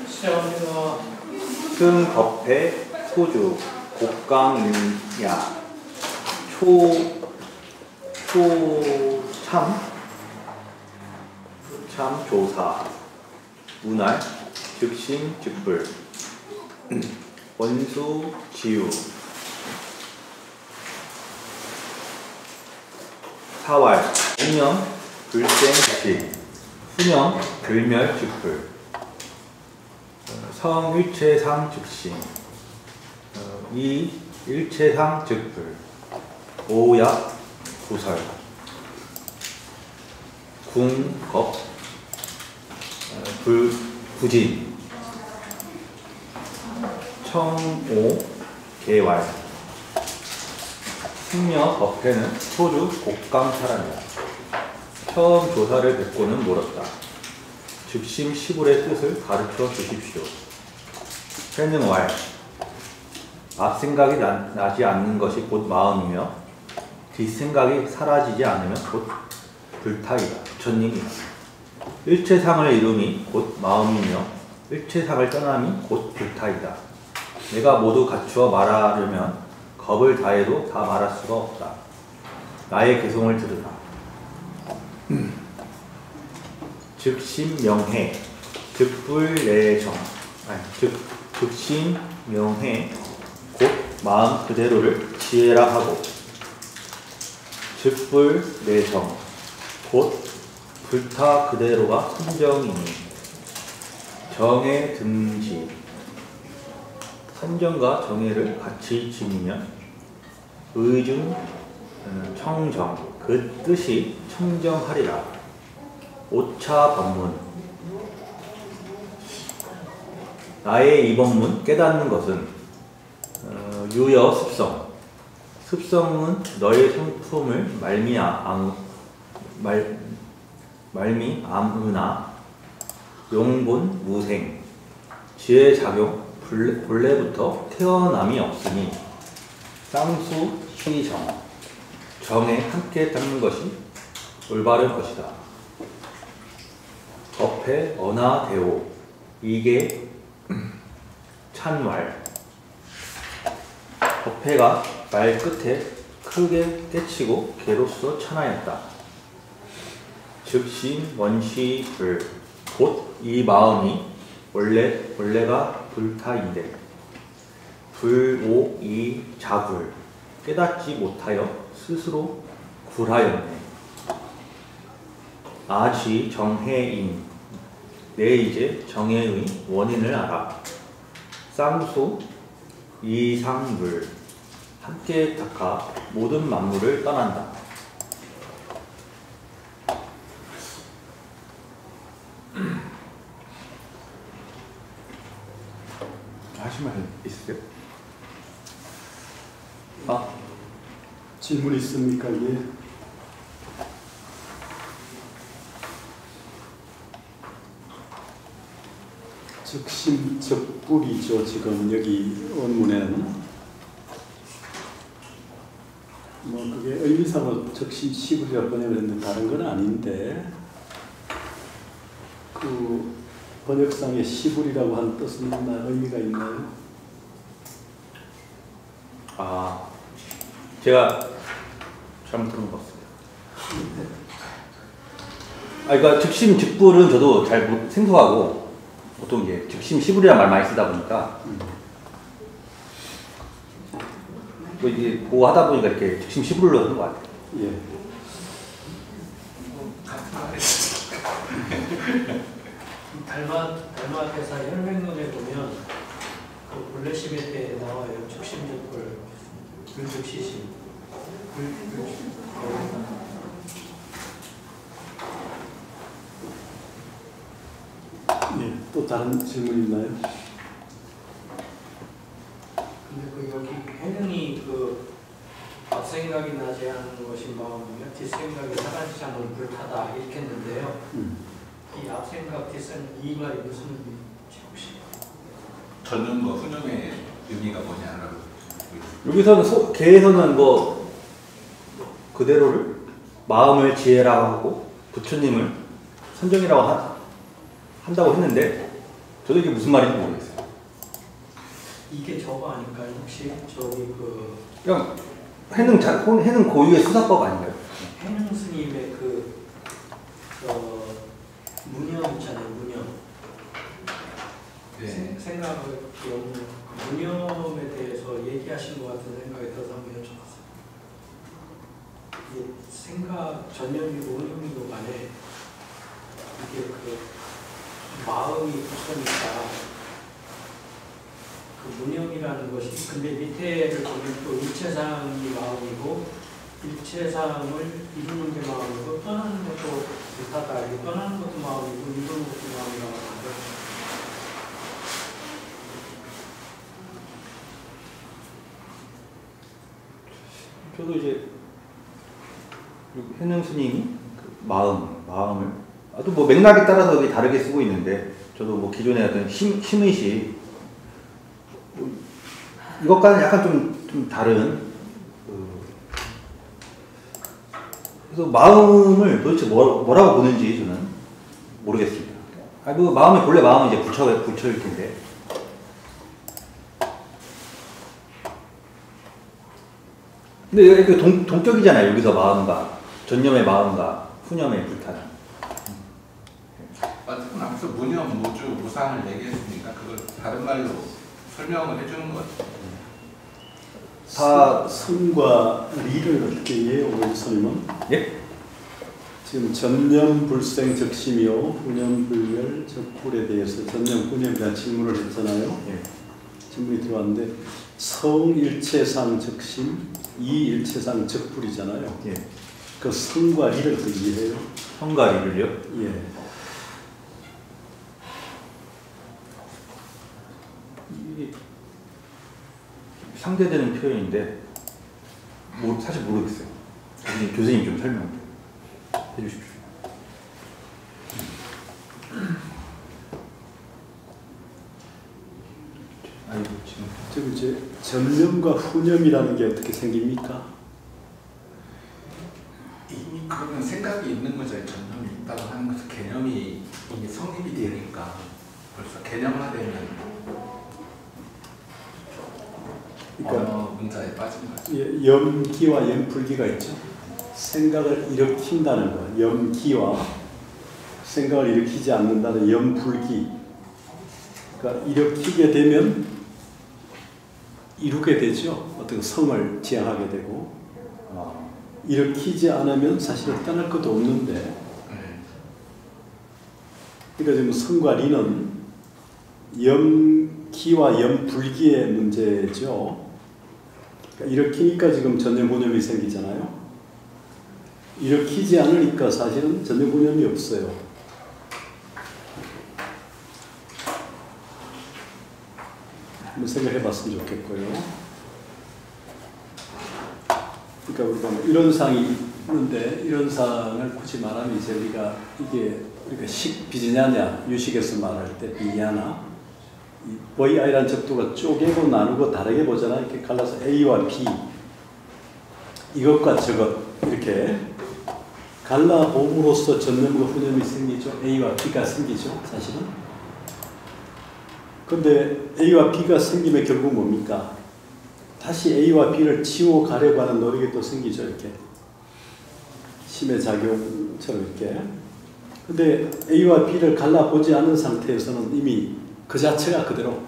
시작합니다. 승겁회 소주 곡강야 참 조사 문할 즉심 즉불 원수 지유 사왈 운영 불생시 수명 불멸 즉불 성일체상 즉심 이 일체상 즉불 오약 구설 궁겁 부진 청오 개왈 승려 법회는 소주 곡강 사람이다. 처음 조사를 뵙고는 물었다. 즉심 시불의 뜻을 가르쳐 주십시오. 회는 왈 앞생각이 나지 않는 것이 곧 마음이며 뒷생각이 사라지지 않으면 곧 불타이다. 부처님이다. 일체상을 이룸이 곧 마음이며 일체상을 떠남이 곧 불타이다. 내가 모두 갖추어 말하려면 겁을 다해도 다 말할 수가 없다. 나의 개송을 들으라. 즉심명해 즉불내정 즉심명해 곧 마음 그대로를 지혜라 하고 즉불내정 곧 불타 그대로가 선정이니 정해 등지 선정과 정해를 같이 지니면 의중 청정 그 뜻이 청정하리라. 오차 법문 나의 이 법문 깨닫는 것은 유여 습성 습성은 너의 성품을 말미암으나 용본 무생 지혜 작용 본래부터 태어남이 없으니 쌍수 시정 정에 함께 닦는 것이 올바른 것이다. 법회 언하대오 이게 찬왈 법회가 말 끝에 크게 깨치고 개로써 찬하였다. 즉심 원시불 곧 이 마음이 원래가 불타인데 불오이 자불 깨닫지 못하여 스스로 굴하였네. 아지 정해인 내 이제 정해의 원인을 알아. 쌍수 이상물 함께 닦아 모든 만물을 떠난다. 하실 말 있으세요? 질문 있습니까? 예. 즉심 즉불이죠. 지금 여기 원문에는 뭐 그게 의미상으로 즉심 시불이라고 번역을 했는데 다른 건 아닌데 그 번역상에 시불이라고 하는 뜻은 의미가 있나요? 제가 잘못 들은 것 같습니다. 그러니까 즉심 즉불은 저도 잘 생소하고 보통 이제 즉심 시불이라는 말 많이 쓰다 보니까 뭐 이제 그거 하다 보니까 이렇게 즉심 시불로 하는 것 같아요. 예. 달마 대사 혈맹론에 보면 그 본래 심의 때 나와요. 즉심 즉불 불즉시심 네, 또 다른 질문 있나요? 근데 그 여기 해능이 그 앞생각이 나지 않는 것이 마음이며 뒷생각이 사라지지 않는 불타다 이렇게 했는데요. 이 앞생각 뒷생각 이 말이 무슨 의미인지 혹시? 전능과 후능의 의미가 뭐냐라고 여기서는 개에서는 뭐 그대로를 마음을 지혜라고 하고 부처님을 선정이라고 한다고 했는데 저도 이게 무슨 말인지 모르겠어요. 이게 저거 아닐까요? 혹시 저기 그 그냥 해능 고유의 수사법 아닌가요? 해능 스님의 무념 있잖아요. 무념. 네. 생각을 기억는 그 무념에 대해서 얘기하신 것 같은 생각이 들어서 한번 여쭤봤어요. 이게 생각 전념이고 운용이고 간에 이게 그 마음이 우선이니까 그 무념이라는 것이 근데 밑에를 보면 또 일체상이 마음이고 일체상을 이루는 게 마음이고 떠나는 것도 불타다. 이게 떠나는 것도 마음이고 이루는 것도 마음이라고 하는데 저도 이제 해능 스님이 그 마음을 또 뭐 맥락에 따라서 다르게 쓰고 있는데 저도 뭐 기존의 어떤 심의식 이것과는 약간 좀 다른 그래서 마음을 도대체 뭐라고 보는지 저는 모르겠습니다. 그 마음이 본래 마음은 이제 부처일 텐데 근데 이렇게 동격이잖아요. 여기서 마음과 전념의 마음과 후념의 불타는. 어쨌든 앞서 무념, 무주, 무상을 얘기했으니까 그걸 다른 말로 설명을 해주는 것 같아요. 다 성과 리를 어떻게 이해해요, 스님은? 예? 지금 전념 불생 적심이요, 후념 불멸 적불에 대해서 전념 후념에 대한 질문을 했잖아요. 예. 질문이 들어왔는데 성 일체상 적심, 이 일체상 적불이잖아요. 예. 그 성과 리를 어떻게 이해해요? 성과 리를요? 예. 이게 상대되는 표현인데 사실 모르겠어요. 교수님 좀 설명해 주십시오. 아이고 지금 지금 이제 전념과 후념이라는 게 어떻게 생깁니까? 이미 그러면 생각이 있는 거죠. 전념이 있다고 하는 것은 개념이 이미 성립이 되니까 벌써 개념화되면 그러니까 문자에 빠진 거죠. 예, 염기와 염불기가 있죠. 생각을 일으킨다는 거, 염기와 생각을 일으키지 않는다는 염불기. 그러니까 일으키게 되면 이루게 되죠. 어떤 성을 지향하게 되고 일으키지 않으면 사실은 떠날 것도 없는데. 그러니까 지금 성과 리는 염기와 염불기의 문제죠. 그러니까 일으키니까 지금 전념후념이 생기잖아요. 일으키지 않으니까 사실은 전념후념이 없어요. 한번 생각해 봤으면 좋겠고요. 그러니까 우리가 뭐 이런 상이 있는데 이런 상을 굳이 말하면 이제 우리가 이게 우리가 식비지냐냐 유식에서 말할 때 비냐나 이 VI라는 적도가 쪼개고 나누고 다르게 보잖아. 이렇게 갈라서 A와 B 이것과 저것 이렇게 갈라봄으로써 전념과 후념이 생기죠. A와 B가 생기죠. 사실은. 근데 A와 B가 생기면 결국 뭡니까? 다시 A와 B를 지워가려고 하는 노력이 또 생기죠. 이렇게 심의 작용처럼 이렇게. 근데 A와 B를 갈라보지 않은 상태에서는 이미 그 자체가 그대로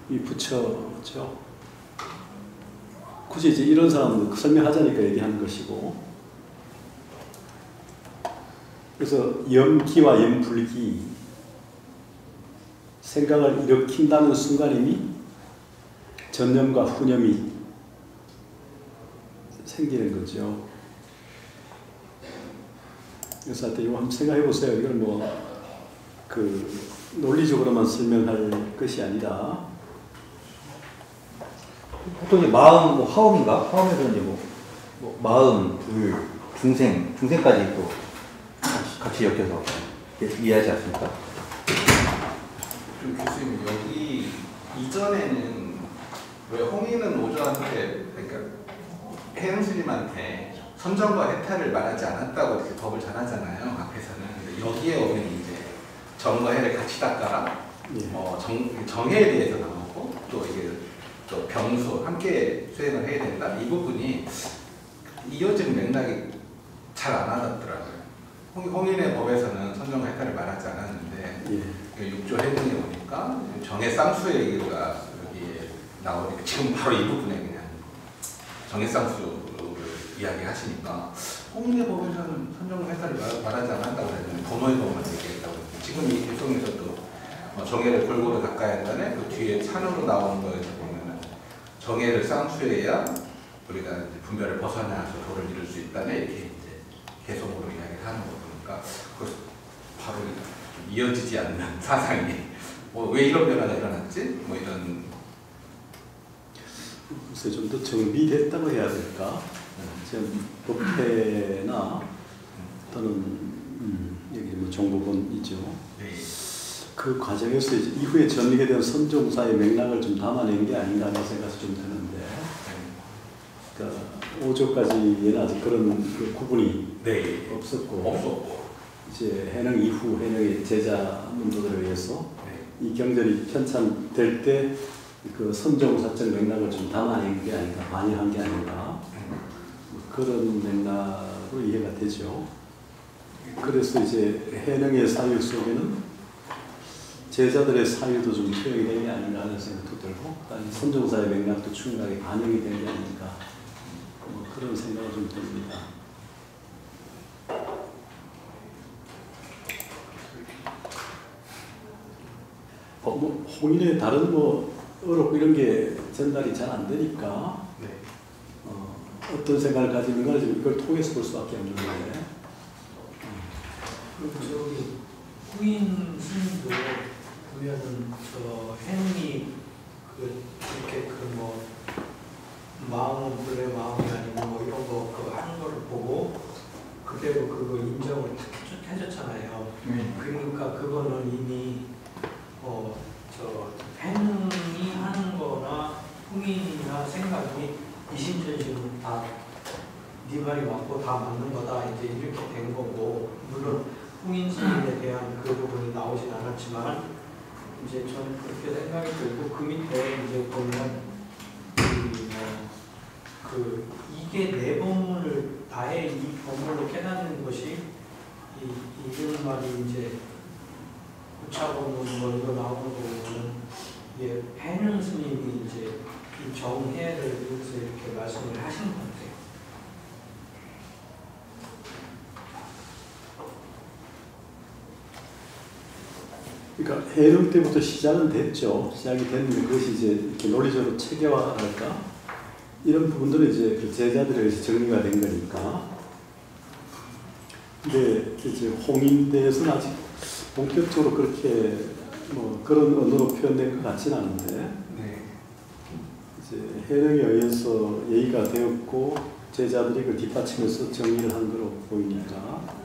이 부처죠. 굳이 이제 이런 사람은 설명하자니까 얘기하는 것이고. 그래서 염기와 염불기 생각을 일으킨다는 순간 이미 전념과 후념이 생기는 거죠. 그래서 이거 한번 생각해 보세요. 이걸 뭐 논리적으로만 설명할 것이 아니라 보통 이제 마음 화엄인가? 화엄에서 이제 뭐 마음, 불, 중생까지 또 같이 엮여서 이해하지 않습니까? 교수님 여기 이전에는 왜 홍인은 오조한테 그러니까 해영 스님한테 선정과 해탈을 말하지 않았다고 이렇게 법을 전하잖아요. 앞에서는. 근데 여기에 오면 이제 정과 해를 같이 닦아라. 예. 정해에 대해서 나오고 또 이게 또 병수 함께 수행을 해야 된다. 이 부분이 이어지는 맥락이 잘 안 와닿더라고요. 홍인의 법에서는 선정과 해탈을 말하지 않았는데 예. 6조 해능에 오니까 정해 쌍수의 얘기가 여기에 나오니까 지금 바로 이 부분에 그냥 정해 쌍수를 이야기하시니까 홍인의 법에서는 선정과 해탈을 말하지 않았다고 했는데 본호의 법만 얘기했다고 했는데 지금 이 개성에서도 정해를 골고루 닦아야 한다네. 그 뒤에 찬으로 나오는 거에서 보면은 정해를 쌍수해야 우리가 이제 분별을 벗어나서 도를 이룰 수 있다네. 이렇게 이제 개성으로 이야기를 하는 거 보니까 그 바로 좀 이어지지 않는 사상이 왜 이런 변화가 일어났지? 뭐 이런 글쎄 좀 더 정비됐다고 해야 될까? 지금 법회나 또는 여기 뭐 정보본이죠. 네. 그 과정에서 이제 이후에 전익에 대한 선종사의 맥락을 좀 담아낸 게 아닌가 하는 생각이 좀 드는데, 그러니까 5조까지는 아직 그런 그 구분이 네. 없었고, 이제 해능 이후 해능의 제자 문도들에 의해서 이 경전이 편찬될 때 그 선종사적 맥락을 좀 담아낸 게 아닌가, 반영한 게 아닌가, 그런 맥락으로 이해가 되죠. 그래서 이제 해능의 사유 속에는 제자들의 사유도 좀 투영이 된 게 아닌가 하는 생각도 들고, 선종사의 맥락도 충분하게 반영이 된 게 아닌가, 뭐 그런 생각을 좀 듭니다. 뭐 홍인의 다른 뭐 어록 이런 게 전달이 잘 안 되니까 네. 어떤 생각을 가지는가 이걸 통해서 볼 수밖에 없는데. 저기 후인 스님도 보면은 저 해능이 이렇게 뭐 마음은 본래 마음이 아니고 뭐 이런 거 하는 거를 보고 그대로 그거 인정을 탁 해줬잖아요. 그러니까 그거는 이미 저 해능이 하는 거나 후인이나 생각이 이심전심으로 다 네 말이 맞고 다 맞는 거다 이제 이렇게 된 거고, 물론 후인 스님에 대한 그 부분이 나오진 않았지만 이제 저는 그렇게 생각이 들고, 그 밑에 이제 보면 이게 네 법문을 다해 이 법문을 깨닫는 것이 이런 말이 이제 구차법문 뭐 이거 나오는 거 보면 이게 해능 스님이 이제 이 정해를 여기서 이렇게 말씀을 하신 것 같아요. 그러니까 해능 때부터 시작은 됐죠. 시작이 됐는데 그것이 이제 이렇게 논리적으로 체계화할까? 이런 부분들은 이제 그 제자들에 의해서 정리가 된 거니까. 근데 이제 홍인대에서는 아직 본격적으로 그렇게 뭐 그런 언어로 표현된 것 같지는 않은데, 네. 이제 해능에 의해서 예의가 되었고 제자들이 그걸 뒷받침해서 정리를 한 거로 보이니까.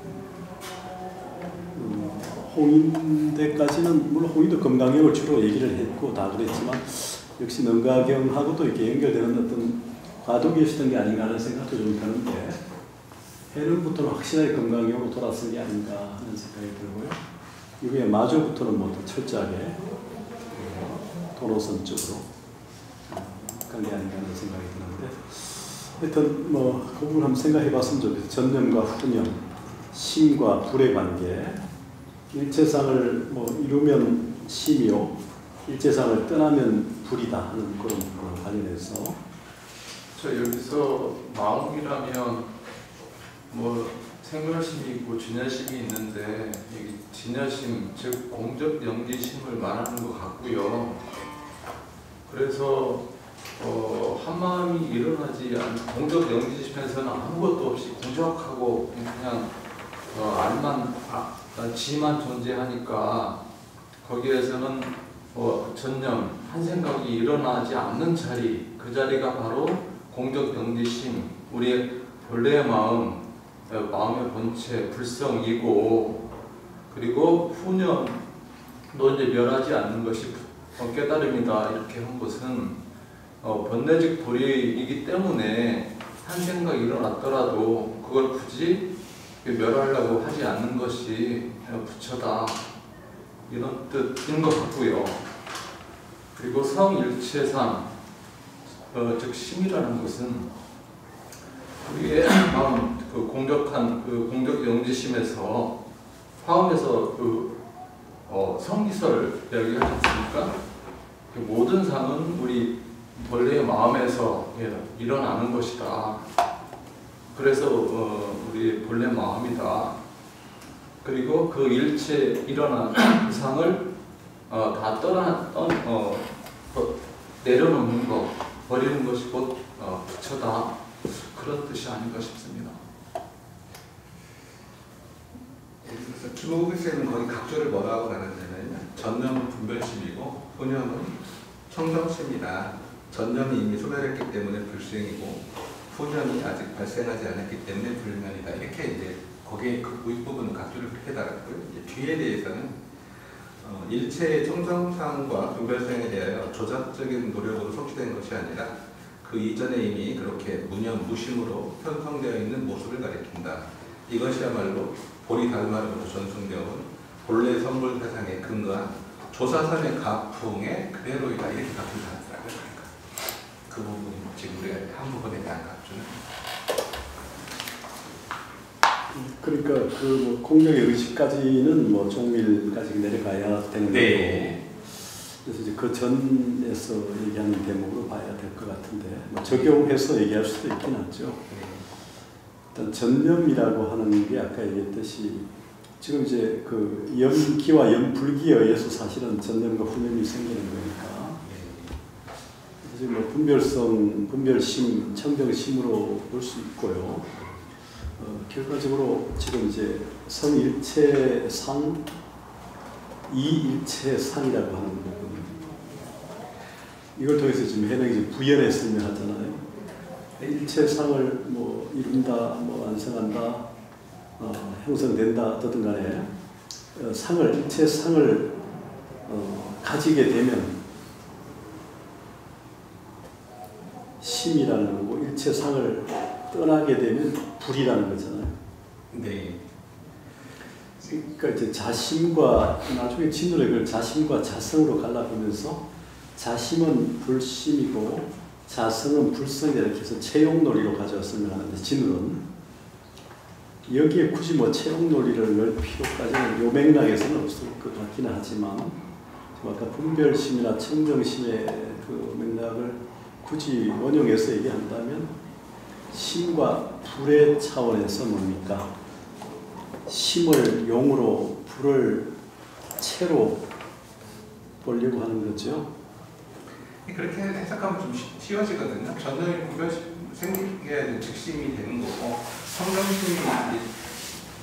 홍인대까지는 물론 홍인도 금강경을 주로 얘기를 했고 다 그랬지만 역시 능가경하고도 이렇게 연결되는 어떤 과도기 있었던 게 아닌가 하는 생각도 좀 드는데, 해능부터는 확실하게 금강경으로 돌아선 게 아닌가 하는 생각이 들고요. 이후에 마조부터는 뭐 더 철저하게 도로선 쪽으로 간 게 아닌가 하는 생각이 드는데, 하여튼 뭐 그 부분 한번 생각해 봤으면 좋겠어요. 전념과 후념, 심과 불의 관계, 일체상을 뭐 이루면 심이요, 일체상을 떠나면 불이다 하는 그런 부분과 관련해서. 저 여기서 마음이라면 뭐 생멸심이 있고 진여심이 있는데, 여기 진여심, 즉 공적 영지심을 말하는 것 같고요. 그래서 한 마음이 일어나지 않는 공적 영지심에서는 아무것도 없이 공적하고 그냥 지만 존재하니까, 거기에서는 전념, 한 생각이 일어나지 않는 자리, 그 자리가 바로 공적 영지심, 우리의 본래의 마음의 본체, 불성이고, 그리고 후념도 이제 멸하지 않는 것이 깨달음이다 이렇게 한 것은 번뇌직 불이이기 때문에 한 생각이 일어났더라도 그걸 굳이 멸하려고 하지 않는 것이 부처다 이런 뜻인 것 같고요. 그리고 성일체상, 즉 심이라는 것은 우리의 마음, 그 공격한 그 공격 영지심에서 화음에서 성기설 이야기하지 않습니까? 그 모든 상은 우리 본래의 마음에서 일어나는 것이다. 그래서 우리 본래 마음이다. 그리고 그 일체 일어난 상을 다 내려놓는 것, 버리는 것이 곧 부처다. 그런 뜻이 아닌가 싶습니다. 그래서 김호국쌤은 거의 각조를 뭐라고 말하냐면 전념은 분별심이고 후념은 청정심이다. 전념이 이미 소멸했기 때문에 불생이고 후념이 아직 발생하지 않았기 때문에 불면이다. 이렇게 이제 거기에 그 윗부분은 각조를 그렇게 달았고요. 뒤에 대해서는 일체의 청정상과 분별성에 대하여 조작적인 노력으로 성취된 것이 아니라 그 이전에 이미 그렇게 무념, 무심으로 편성되어 있는 모습을 가리킨다. 이것이야말로 보리달마로부터 전승되어 온 본래 선물 세상에 근거한 조사선의 가풍의 그대로이다. 이렇게 각주를 하더라고요. 그러니까 그 부분이 지금 우리가 한 부분에 대한 각주는. 그러니까 그 공격의 의식까지는 뭐 종밀까지 내려가야 되는 네. 거고, 그래서 이제 그 전에서 얘기하는 대목으로 봐야 될 것 같은데, 뭐 적용해서 얘기할 수도 있긴 하죠. 일단 전념이라고 하는 게 아까 얘기했듯이 지금 이제 그 염기와 염불기에 의해서 사실은 전념과 후념이 생기는 거니까, 그래서 뭐 분별성, 분별심, 청정심으로 볼 수 있고요. 결과적으로 지금 이제 성일체상, 이일체상이라고 하는 부분, 이걸 통해서 지금 해명이 부연에 설명하잖아요. 일체상을 뭐 이룬다, 뭐 완성한다, 형성된다, 어떻든 간에 일체상을 가지게 되면 심이라는 거고, 일체상을 떠나게 되면 불이라는 거잖아요. 네. 그러니까 이제 자심과, 나중에 진으로 이걸 자심과 자성으로 갈라보면서 자심은 불심이고 자성은 불성이다 이렇게 해서 채용논리로 가져와 설명하는데, 진으로는 여기에 굳이 뭐 채용논리를 넣을 필요까지는 요 맥락에서는 없을 것 같기는 하지만, 아까 분별심이나 청정심의 그 맥락을 굳이 원용해서 얘기한다면 심과 불의 차원에서 뭡니까? 심을 용으로, 불을 채로 보려고 하는 거죠. 그렇게 해석하면 좀 쉬워지거든요. 전념이 분별심 생기게 즉심이 되는 거고, 청정심이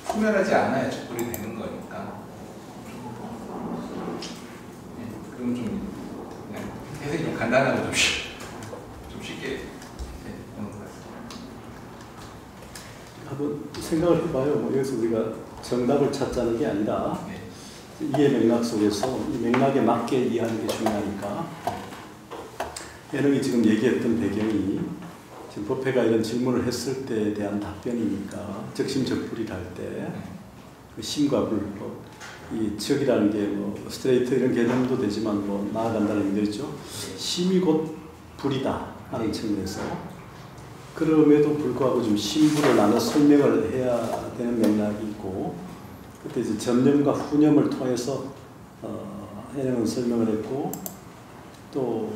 소멸하지 않아야 촛불이 되는 거니까. 그럼 좀 해석이 좀 간단하고 좀 쉽게 보는 것 같습니다. 한번 생각을 해봐요. 뭐 여기서 우리가 정답을 찾자는 게 아니라 네. 이해 맥락 속에서 이 맥락에 맞게 이해하는 게 중요하니까, 예능이 지금 얘기했던 배경이 지금 법회가 이런 질문을 했을 때에 대한 답변이니까, 적심적불이라 할 때 그 심과 불, 이 적이라는 게 뭐 스트레이트 이런 개념도 되지만 뭐 나아간다는 의미죠. 심이 곧 불이다 하는 측면에서, 그럼에도 불구하고 좀 심불을 나눠 설명을 해야 되는 맥락이 있고, 그때 이제 전념과 후념을 통해서 해명은 설명을 했고, 또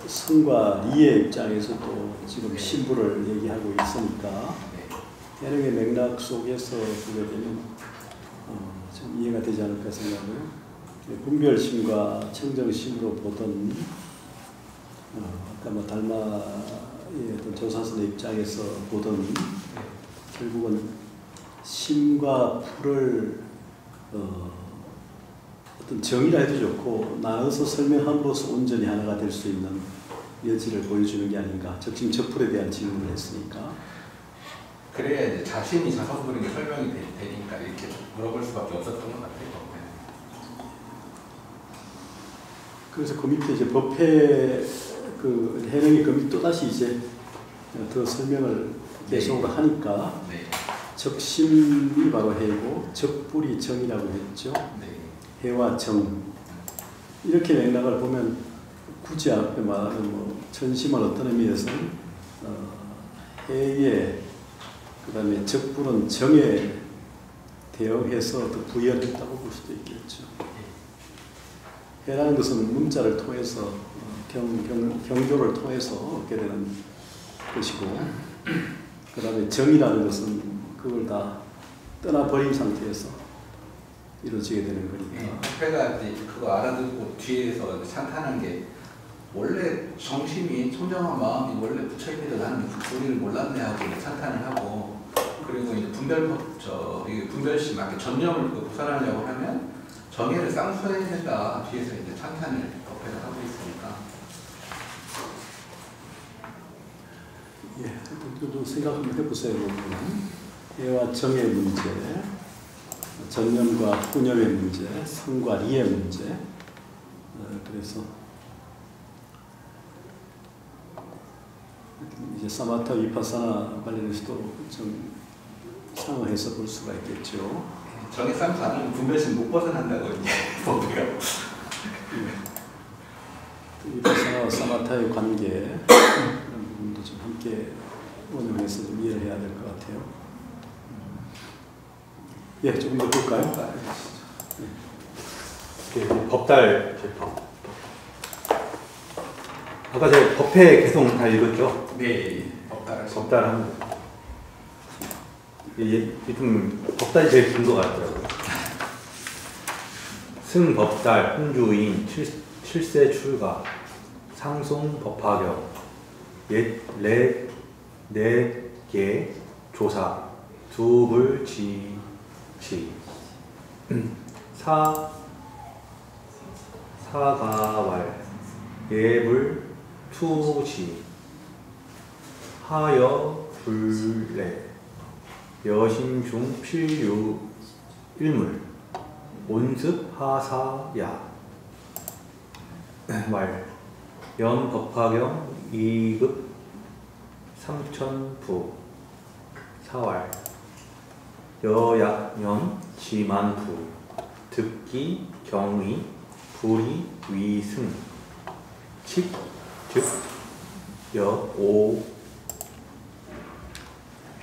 성과 리의 입장에서 또 지금 심불을 얘기하고 있으니까 해명의 맥락 속에서 보게 되면 좀 이해가 되지 않을까 생각해요. 분별심과 청정심으로 보던 아까 뭐 달마의 어떤 조사선의 입장에서 보던, 결국은 심과 불을 어떤 정의라 해도 좋고 나눠서 설명함으로써 온전히 하나가 될 수 있는 여지를 보여주는 게 아닌가. 적심적불에 대한 질문을 했으니까. 그래야 이제 자신이 자성불인 게 설명이 되니까 이렇게 물어볼 수밖에 없었던 것 같아요. 그래서 그 밑에 이제 법회 그 해명이 그 밑 또다시 이제 더 설명을 계속으로 하니까, 네. 적심이 바로 해고 적불이 정이라고 했죠. 네. 해와 정 이렇게 맥락을 보면 굳이 앞에 말하는 뭐 전심은 어떤 의미에서는 해에 그다음에 적부는 정에 대응해서 더 부연했다고 볼 수도 있겠죠. 해라는 것은 문자를 통해서 경조를 통해서 얻게 되는 것이고, 그 다음에 정이라는 것은 그걸 다 떠나버린 상태에서 이루어지게 되는 거니까. 회가 이제 그거 알아듣고 뒤에서 찬탄한 게 원래 정심이 청정한 마음이 원래 부처님이 나는 우리를 몰랐네 하고 찬탄을 하고, 그리고 이제 분별심, 막 전념을 보살하려고 하면 정의를 쌍수해야 된다. 뒤에서 이제 찬탄을 법회를 하고 있으니까. 예, 좀 생각 한번 해보세요. 해와 정의 문제, 전념과 후념의 문제, 성과 리의 문제. 그래서 이제 사마타 위파사나 관련해서도 좀 상황해서 볼 수가 있겠죠. 정의 쌍수 안 하면 분별심 못 벗어난다고 이제 법회가. 위파사나와 사마타의 관계 이런 부분도 좀 함께 원용해서 좀 이해를 해야 될 것 같아요. 예, 조금 더 볼까요? 법달 아까 제가 법회 계속 다 읽었죠? 네, 법달을. 법달 합니다. 좀 법달이 제일 긴 것 같더라고요. 승법달, 홍주인, 칠세 출가, 상송 법화경, 넷개 조사, 두불지치, 사가왈, 예불 투지, 하여 불례, 여심중 필유 일물, 온습 하사야, 말, 연법화경 2급 3천부, 사왈, 여약연 지만부, 듣기 경의, 불이 위승, 칙, 즉, 여,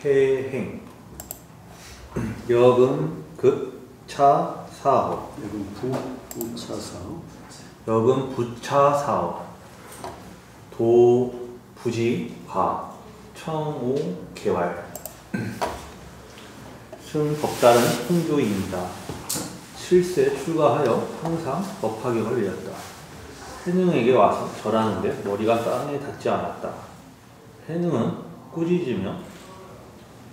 해행, 여금, 급, 차, 사업, 여금 부차 사업, 여금, 부차, 사업, 도, 부지, 과, 청오, 개활, 승, 법달은 홍조입니다. 7세 출가하여 항상 법화경을 외웠다. 해능에게 와서 절하는데 머리가 땅에 닿지 않았다. 해능은 꾸짖으며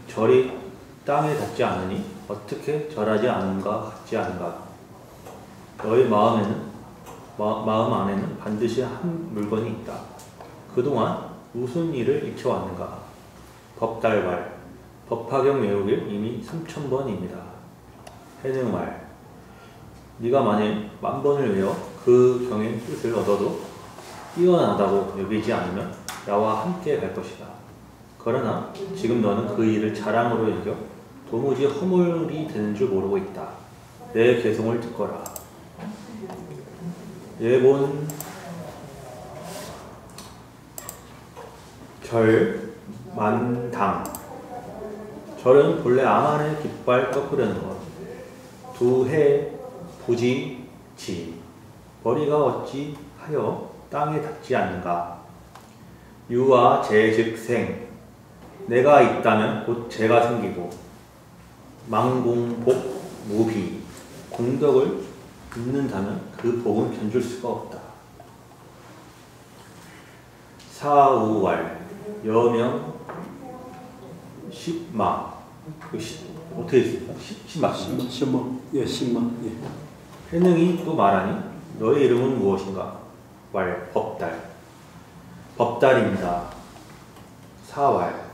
절이 땅에 닿지 않으니 어떻게 절하지 않은가 같지 않은가. 너의 마음 안에는 반드시 한 물건이 있다. 그동안 무슨 일을 익혀왔는가. 법달말, 법화경 외우길 이미 3000번입니다. 해능말, 네가 만일 10,000번을 외워 그 경의 뜻을 얻어도 뛰어나다고 여기지 않으면 나와 함께 갈 것이다. 그러나 지금 너는 그 일을 자랑으로 여겨 도무지 허물이 되는 줄 모르고 있다. 내 개송을 듣거라. 예본 절 만당, 절은 본래 암안의 깃발 꺾으려는 것. 두해 부지지, 머리가 어찌 하여 땅에 닿지 않는가. 유와 재 즉 생, 내가 있다면 곧 재가 생기고, 망공복 무비, 공덕을 잊는다면 그 복은 견줄 수가 없다. 사우왈, 여명 십마, 어떻게 했습니까? 십마. 예, 십마. 예. 해능이 또 말하니 너의 이름은 무엇인가? 왈, 법달. 법달입니다. 사왈,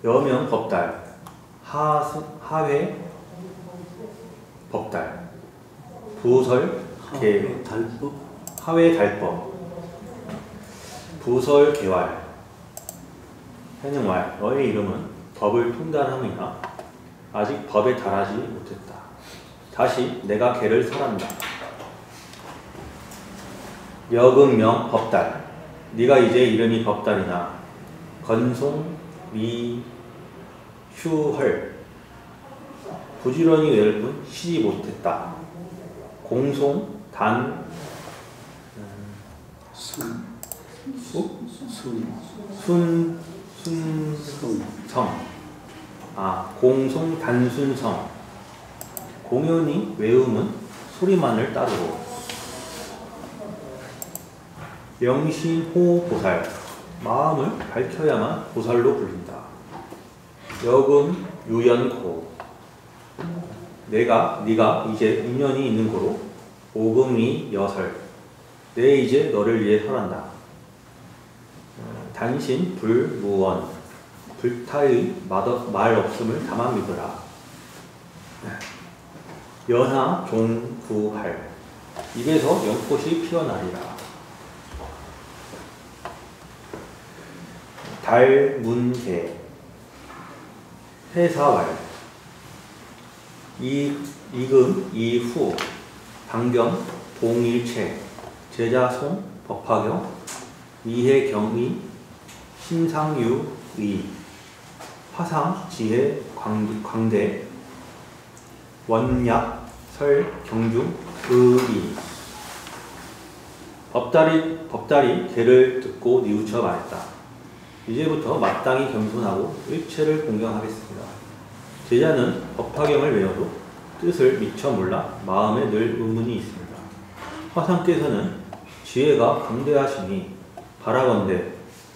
여명 법달, 하회 법달, 부설 개, 달법, 하회 달법, 부설 개왈. 해능왈, 너의 이름은 법을 통달함이나 아직 법에 달하지 못했다. 다시 내가 개를 설한다. 여금명 법달. 네가 이제 이름이 법달이나. 건송 미 휴헐. 부지런히 외울 뿐 쉬지 못했다. 공송 단 순, 수? 순, 순성. 공송 단순성. 공연히 외움은 소리만을 따르고. 영신호보살. 마음을 밝혀야만 보살로 불린다. 여금 유연고. 네가 이제 인연이 있는 고로. 오금이 여설. 내 이제 너를 위해 설한다. 단신 불무원. 불타의 말 없음을 다만 믿어라. 연하 종구할. 입에서 연꽃이 피어나리라. 달문개. 해사왈. 이금 이후. 방경 동일체. 제자송 법화경. 이해경의 심상유의. 화상 지혜 광대. 원약 설 경중 의의. 법달이 걔를 듣고 뉘우쳐 말했다. 이제부터 마땅히 겸손하고 일체를 공경하겠습니다. 제자는 법화경을 외워도 뜻을 미처 몰라 마음에 늘 의문이 있습니다. 화상께서는 지혜가 광대하시니 바라건대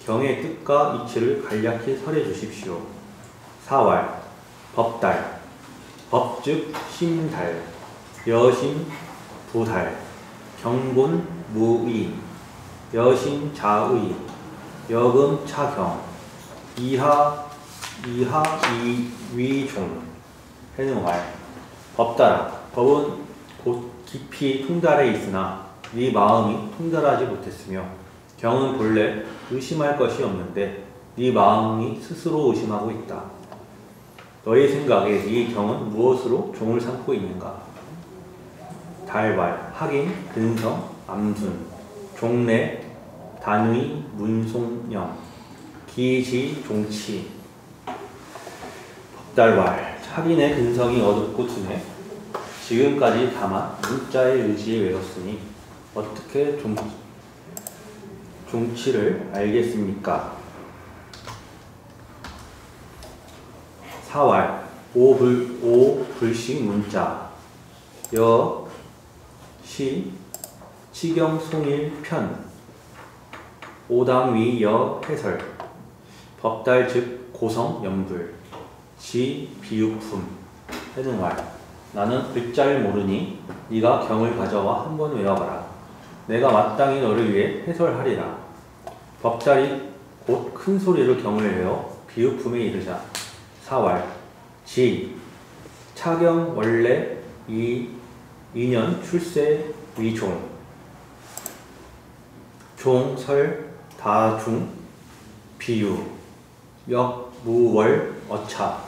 경의 뜻과 이치를 간략히 설해 주십시오. 사왈 법달. 법즉 심달. 여심 부달. 경본 무의. 여심 자의. 여금 차경. 이하 이위종. 해능왈. 법달아. 법은 곧 깊이 통달해 있으나 네 마음이 통달하지 못했으며 경은 본래 의심할 것이 없는데 네 마음이 스스로 의심하고 있다. 너의 생각에 네 경은 무엇으로 종을 삼고 있는가? 달왈. 학인 근성 암순. 종래 단의 문송영. 기지 종치. 법달왈. 학인의 근성이 어둡고 둔해 지금까지 다만 문자의 의지에 외웠으니 어떻게 종치를 알겠습니까? 사왈. 오불식 문자. 여시 치경송일 편. 오당위 여해설. 법달 즉 고성 연불. 지 비유품. 해능왈. 나는 글자를 모르니 네가 경을 가져와 한번 외워봐라. 내가 마땅히 너를 위해 해설하리라. 법달이 곧 큰 소리로 경을 외워 비유품에 이르자. 사왈. 지 차경 원래 이년 출세 위종. 종설 다중 비유. 역무월 어차.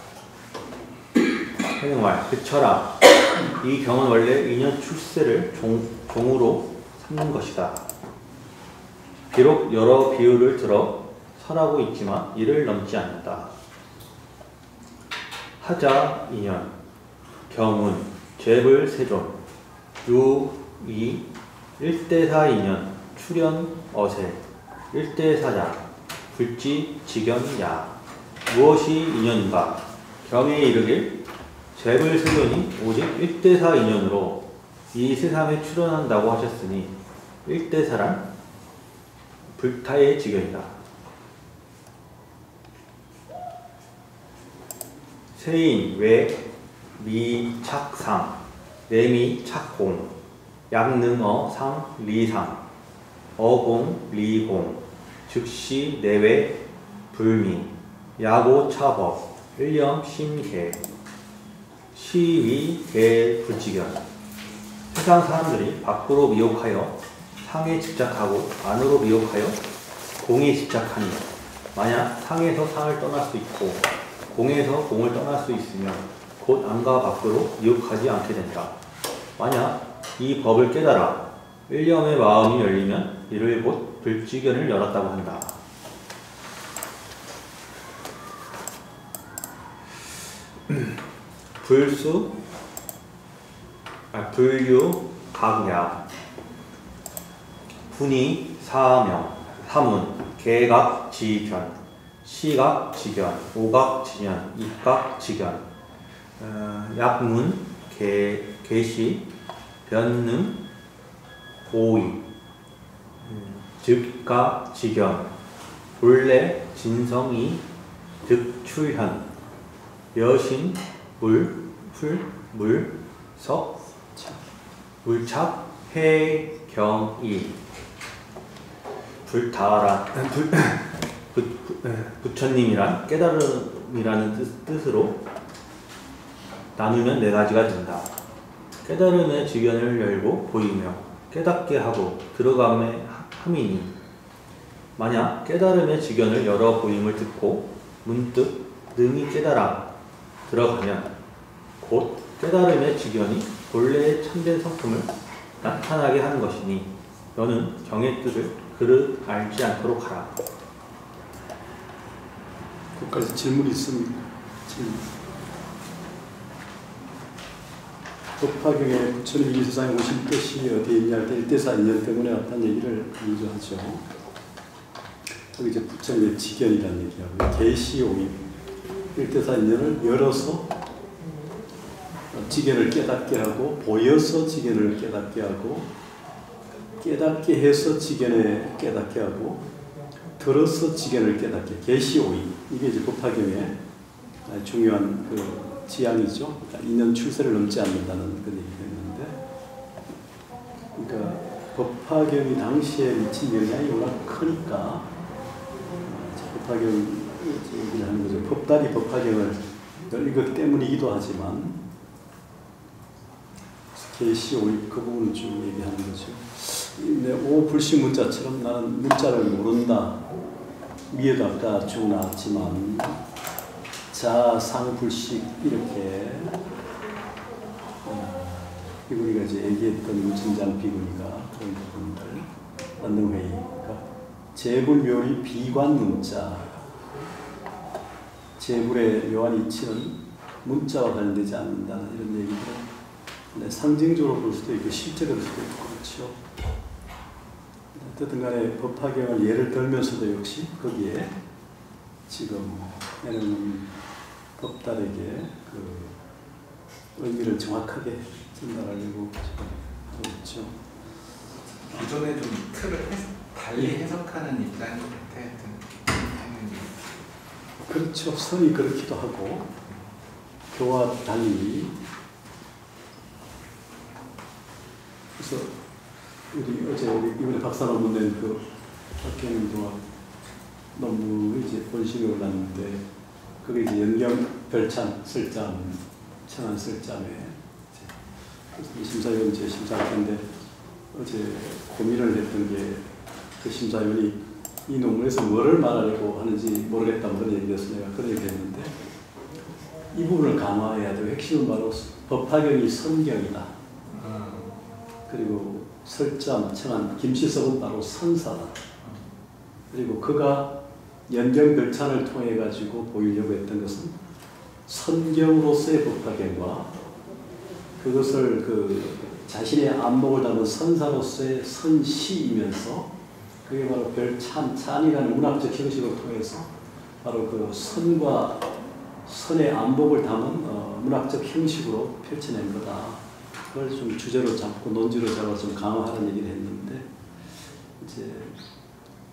해능왈. 그쳐라. 이 경은 원래 이년 출세를 종으로 삼는 것이다. 비록 여러 비유를 들어 설하고 있지만 이를 넘지 않는다. 하자 인연. 경운 죄불 세존. 유이 일대사 인연. 출연 어세. 일대사자. 불지 직연야. 무엇이 인연인가? 경에 이르길 죄불 세존이 오직 일대사 인연으로 이 세상에 출현한다고 하셨으니 일대사란 불타의 직연이다. 세인 외 미착상. 내미 착공. 양능어 상 리상. 어공 리공. 즉시 내외 불미. 야고 차법. 일념 심계. 시위 개 불지견. 세상 사람들이 밖으로 미혹하여 상에 집착하고 안으로 미혹하여 공에 집착하니 만약 상에서 상을 떠날 수 있고 공에서 공을 떠날 수 있으면 곧 안과 밖으로 미혹하지 않게 된다. 만약 이 법을 깨달아 일념의 마음이 열리면 이를 곧 불지견을 열었다고 한다. 불유, 각야, 분이, 사명, 사문, 개각, 지견, 시각, 지견, 오각, 지견, 입각, 지견, 약문, 계시, 변능, 오이, 즉가, 지견, 본래, 진성이, 득출현, 여신, 석, 물착, 해, 경, 이, 불타라, 부처님이란 깨달음이라는 뜻으로 나누면 네 가지가 된다. 깨달음의 지견을 열고 보이며 깨닫게 하고 들어감에 함이니, 만약 깨달음의 지견을 열어 보임을 듣고 문득 능히 깨달아 들어가면 곧 깨달음의 지견이 본래의 참된 성품을 나타나게 하는 것이니 너는 경의 뜻을 그릇 알지 않도록 하라. 거기까지 질문이 있습니다. 질문. 법화경에 부처님 이 세상에 오신 뜻이 어디에 있냐 할 때 일대사 인연 때문에 왔다는 얘기를 강조하죠. 여기 이제 부처님의 지견이라는 얘기하고 계시오임, 일대사 인연을 열어서 지견을 깨닫게 하고, 보여서 지견을 깨닫게 하고, 깨닫게 해서 지견을 깨닫게 하고, 들어서 지견을 깨닫게, 계시오임, 이게 이제 법화경의 중요한 그 지향이죠. 그러니까 인연 출세를 넘지 않는다는 그런 얘기가 있는데, 그러니까 법화경이 당시에 미친 영향이 워낙 크니까 법화경 얘기를 하는 거죠. 법달이 법화경을 이것 때문이기도 하지만 계시오입 그 부분을 좀 얘기하는 거죠. 오 불식 문자처럼 나는 문자를 모른다. 위에도 아까 쭉 나왔지만 자상불식 이렇게 비구니가 이제 얘기했던 무진장 비구니가 그런 부분들 만능회의, 그러니까 재불묘리 비관 문자, 재불의 묘한 이치는 문자와 관련되지 않는다는 이런 얘기들은 상징적으로 볼 수도 있고 실제로 볼 수도 있고 그렇죠. 어쨌든 간에 법화경을 예를 들면서도 역시 거기에 지금 얘는 법달에게 그 의미를 정확하게 전달하려고 하고 있죠. 기존에 좀 틀을 달리 해석하는 입장인 것 같아요. 그렇죠. 선이 그렇기도 하고 교와 달리. 그래서 우리 어제 이번에 박사 논문 낸 그 박현도 논문을 이제 본식에 올랐는데 그게 이제 연경 별찬 설잠 천안 설잠에 심사위원 제 심사학인데 어제 고민을 했던 게 그 심사위원이 이 논문에서 뭐를 말하려고 하는지 모르겠다 그런 얘기였어. 내가 그런 얘기를 했는데 이 부분을 강화해야 되고 핵심은 바로 법화경이 선경이다. 그리고 설잠, 청한, 김시석은 바로 선사다. 그리고 그가 연경별찬을 통해 가지고 보이려고 했던 것은 선경으로서의 법화경과 그것을 그 자신의 안목을 담은 선사로서의 선시이면서 그게 바로 별찬, 찬이라는 문학적 형식을 통해서 바로 그 선과 선의 안목을 담은 문학적 형식으로 펼쳐낸 거다. 그걸 좀 주제로 잡고 논지로 잡아서 좀 강화하는 얘기를 했는데 이제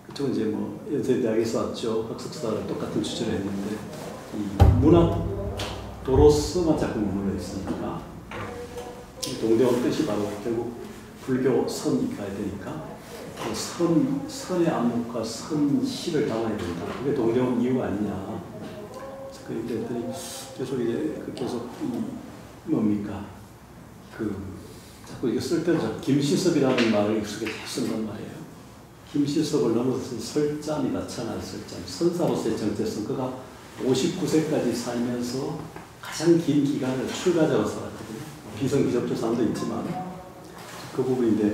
그쪽은 이제 뭐 연세대학에서 왔죠. 학습사를 똑같은 주제를 했는데 이 문학도로서만 자꾸 머물러 있으니까 동대원 뜻이 바로 결국 불교 선이 가야 되니까 선의 안목과 선시를 담아야 된다. 그게 동대원 이유가 아니냐. 그 얘기했더니 계속 이제 계속 뭡니까? 자꾸 이게 쓸 때는 김시섭이라는 말을 익숙하게 쓴단 말이에요. 김시섭을 넘어서 설잠이다. 천안 설잠. 선사로서의 정체성. 그가 59세까지 살면서 가장 긴 기간을 출가자로 살았거든요. 비성기적조 사람도 있지만 그 부분인데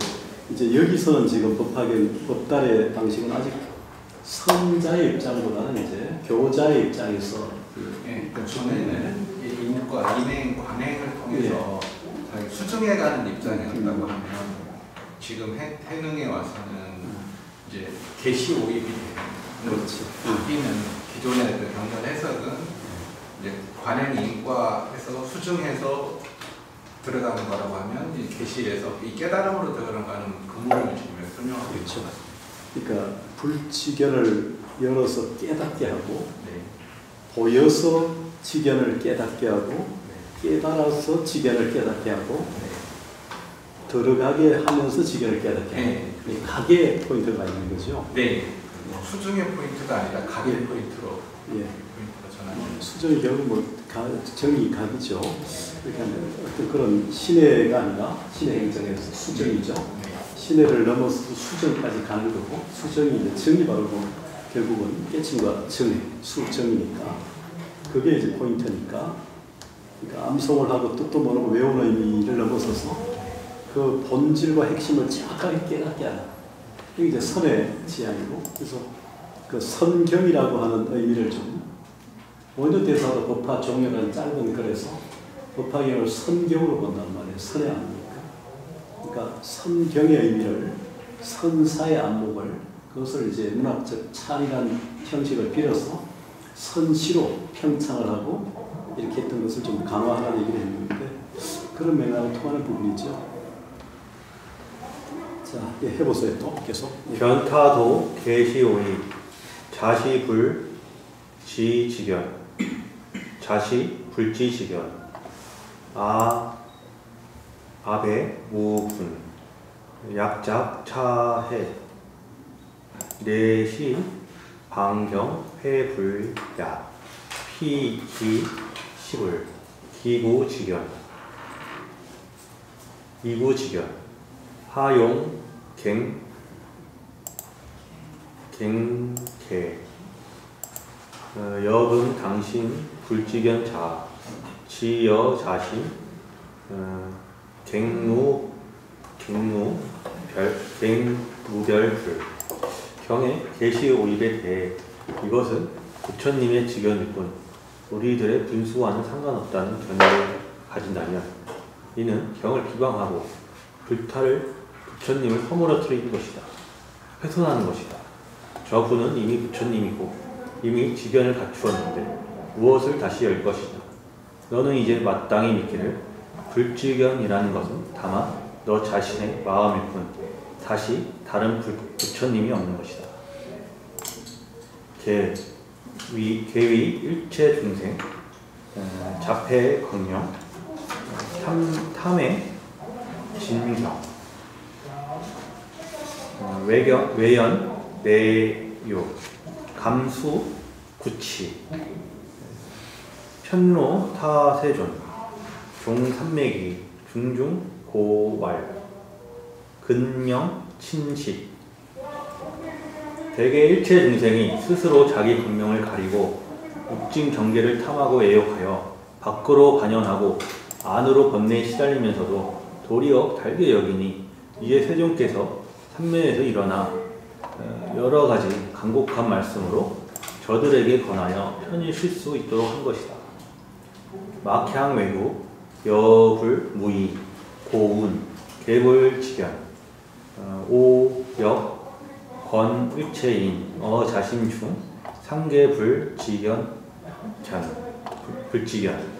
이제 여기서는 지금 법달의 방식은 아직 선자의 입장보다는 이제 교자의 입장에서 예, 전에는 인과, 인행, 관행을 통해서 자기 수정해가는 입장이었다고 하면 지금 해능에 와서는 이제 계시 오입이 그렇지. 바뀌는 기존의 그 경전 해석은 이제 관행 인과해서 수정해서 들어가는 거라고 하면 이 계시에서 이 깨달음으로 들어가는 근본을 지금 설명하고 그렇죠. 있죠. 그러니까 불지견을 열어서 깨닫게 하고 네. 보여서 지견을 깨닫게 하고 네. 깨달아서 지견을 깨닫게 하고 네. 들어가게 하면서 지견을 깨닫게 하고 네. 이 가게 포인트가 있는 거죠. 네. 수중의 포인트가 아니라 각의 포인트로 예. 포인트가 전환돼요. 수정이 결국 뭐 정이 각이죠. 그러니까 어떤 그런 신해가 아니라 신해 행정에서 수정이죠. 네. 신해를 넘어서 수정까지 가는 거고 수정이 이제 정이 바로 뭐 결국은 깨침과 정해, 수정이니까 그게 이제 포인트니까 그러니까 암송을 하고 뜻도 모르고 외우는 의미를 넘어서서 그 본질과 핵심을 정확하게 깨닫게 하는 이게 이제 선의 지향이고 그래서 그 선경이라고 하는 의미를 좀 원효 대사도 법화 종료라는 짧은 글에서 법화경을 선경으로 본단 말이에요. 선의 아닙니까? 그러니까 선경의 의미를 선사의 안목을 그것을 이제 문학적 찬이란 형식을 빌어서 선시로 평창을 하고 이렇게 했던 것을 좀 강화하라는 얘기를 했는데 그런 맥락을 통하는 부분이죠. 자, 예, 해보세요. 또 계속. 예. 변타도 계시오이 자시불 지지견 자시 불지지견 아베 무분 약작 차해 내시 방경 회불야 피기 시불 기구지견 이구지견 하용 갱개 여금 당신 불지견 자 지여 자신 갱무별불 경의 계시 오입에 대해 이것은 부처님의 지견일 뿐 우리들의 분수와는 상관없다는 견해를 가진다면 이는 경을 비방하고 불타를 부처님을 허물어뜨리는 것이다. 훼손하는 것이다. 저분은 이미 부처님이고 이미 지견을 갖추었는데 무엇을 다시 열 것이냐. 너는 이제 마땅히 믿기를 불지견이라는 것은 다만 너 자신의 마음일 뿐 다시 다른 부처님이 없는 것이다. 계위 일체 중생 자폐 광명 탐의 진경 외연 내요 감수 구치 편로 타세존 종삼매기 중중 고왈 근명 친식 대개 일체 중생이 스스로 자기 분명을 가리고 육징 경계를 탐하고 애욕하여 밖으로 반연하고 안으로 번뇌에 시달리면서도 도리어 달게 여기니 이에 세존께서 삼면에서 일어나 여러 가지 간곡한 말씀으로 저들에게 권하여 편히 쉴 수 있도록 한 것이다. 막향 외구, 여불 무의, 고운, 개불지견, 오역, 권 일체인, 자심중, 상계불지견, 불지견.